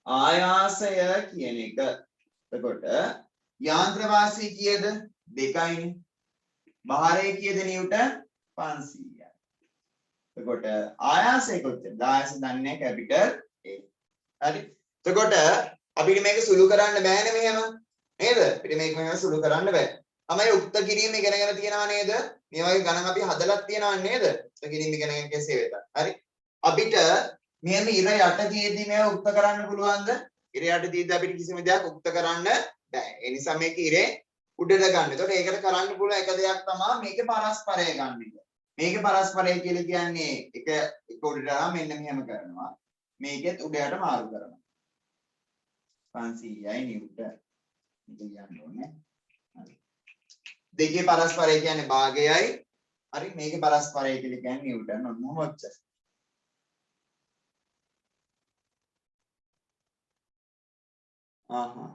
ආයාසය කියන එක. එතකොට යාන්ත්‍ර වාසිය කීයද? 2යිනේ. භාරය කීයද නිව්ටන්? 500යි. එතකොට ආයාසය කොච්චරද? ආයාසය දන්නේ කැපිටල් A. හරි. එතකොට අපිට මේක සුළු කරන්න බෑනේ මෙහෙම. නේද? අපිට මේක මෙහෙම සුළු කරන්න බෑ. තමයි උක්ත කිරීම ඉගෙනගෙන තියනවා නේද? මේ වගේ ගණන් අපි හදලා තියනවා නේද? උක්ත කිරීම ඉගෙනගෙන කෙසේ වෙතත්. හරි. අපිට මෙහෙම ඉර යට තියෙද්දි මේව උක්ත කරන්න පුළුවන්ද? ඉර යට තියෙද්දි අපිට කිසිම දෙයක් උක්ත කරන්න බෑ. ඒ නිසා මේක ඉරේ උඩට ගන්න. ඒකට ඒකට කරන්න පුළුවන් එක දෙයක් තමයි මේකේ පරස්පරය ගන්න එක. මේකේ පරස්පරය කියලා කියන්නේ එක උඩට ආව මෙන්න මෙහෙම කරනවා. මේකෙත් උඩයට මාරු කරනවා. 500යි නිව්ටන්. මේක කියන්න ඕනේ. හරි. දෙකේ පරස්පරය කියන්නේ භාගයයි. හරි මේකේ පරස්පරය කියලා කියන්නේ නිව්ටන් ඔන්න ඔච්චර.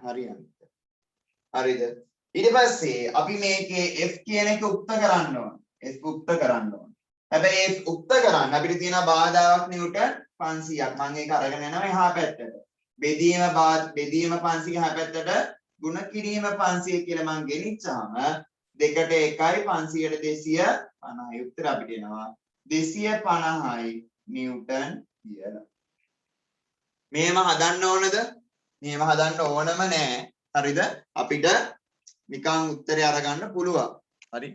හරියන්නේ. හරිද? ඊට පස්සේ අපි මේකේ F කියන එක උක්ත කරන්න ඕන. F උක්ත කරන්න ඕන. හැබැයි F උක්ත කරන්න අපිට තියෙන බාධාවක් නිව්ටන් 500ක්. මම ඒක අරගෙන යනවා එහා පැත්තට. බෙදීම 500 එහා පැත්තට ගුණ කිරීම 500 කියලා මම ගෙනිච්චාම 2ට 1යි 500ට 250යි උත්තර අපිට එනවා 250යි නිව්ටන් කියලා. මේව හදන්න ඕනද? මේව හදන්න ඕනම නෑ. හරිද? අපිට නිකන් උත්තරේ අරගන්න පුළුවන්. හරි?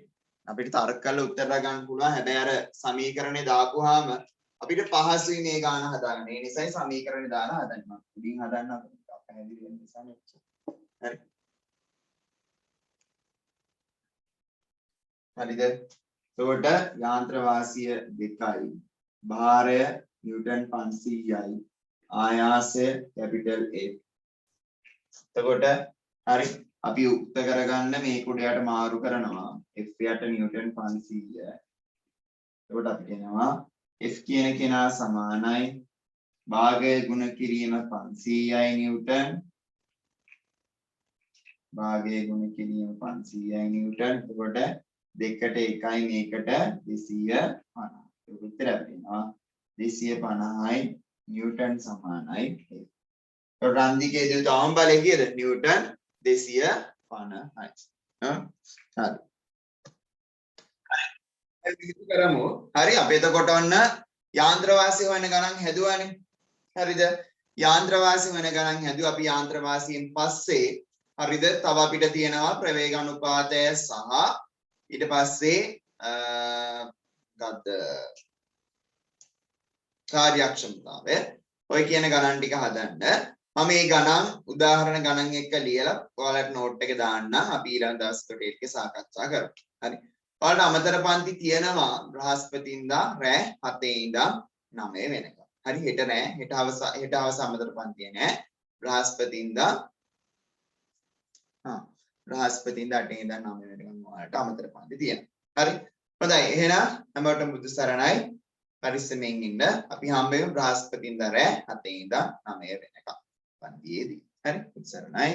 අපිට තර්ක කරලා උත්තර අරගන්න පුළුවන්. හැබැයි අර සමීකරණේ දාපුවාම අපිට පහසුයි මේ ගාන හදාගන්න. ඒ නිසායි සමීකරණේ දාලා හදන්නේ. මම උඩින් හදන්න පැහැදිලි වෙන නිසා නේ. හරි. හරිද? එතකොට යාන්ත්‍ර වාසිය 2යි. භාරය නිව්ටන් 500යි. ආයාසය කැපිටල් A. එතකොට හරි අපි උක්ත කරගන්න මේක උඩයට මාරු කරනවා F යට නිව්ටන් 500. එතකොට අපි කියනවා F කියන කෙනා සමානයි භාගය ගුණ කිරීම 500යි නිව්ටන්. භාගය ගුණ කිරීම 500යි නිව්ටන්. එතකොට 2ට 1යි මේකට 250. ඒක උත්තර වෙනවා 250යි නිව්ටන් සමානයි. රන්දිකේ දේ තාම බලය කීයද? නිව්ටන් 250යි. හරි. කරමු. හරි අපි එතකොට ඔන්න යාන්ත්‍ර වාසිය වෙන ගණන් හැදුවානේ. හරිද? යාන්ත්‍ර වාසිය වෙන ගණන් හැදුවා අපි යාන්ත්‍ර වාසියෙන් පස්සේ හරිද? තව අපිට තියෙනවා ප්‍රවේග අනුපාතය සහ ඊට පස්සේ කාර්යක්ෂමතාවය. ඔය කියන ගණන් ටික හදන්න මම මේ ගණන් උදාහරණ ගණන් එක්ක ලියලා ඔයාලට නෝට් එක දාන්නම්. අපි ඊළඟ දවසට ඒක සාකච්ඡා කරමු. හරි. ඔයාලට අමතර පන්ති තියෙනවා බ්‍රහස්පතින්දා රෑ 7 ඉඳන් 9 වෙනකම්. හරි හෙට නෑ. හෙට හවස අමතර පන්තිය නෑ. බ්‍රහස්පතින්දා බ්‍රහස්පතින්දා 8 ඉඳන් 9 වෙනකම් ඔයාලට අමතර පන්ති තියෙනවා. හරි. හොඳයි. එහෙනම් හැමෝටම බුදු සරණයි. පරිස්සමෙන් ඉන්න. අපි හම්බෙමු බ්‍රහස්පතින්දා රෑ 7 ඉඳන් 9 වෙනකම් පන්තියේදී. හරි. බුදු සරණයි.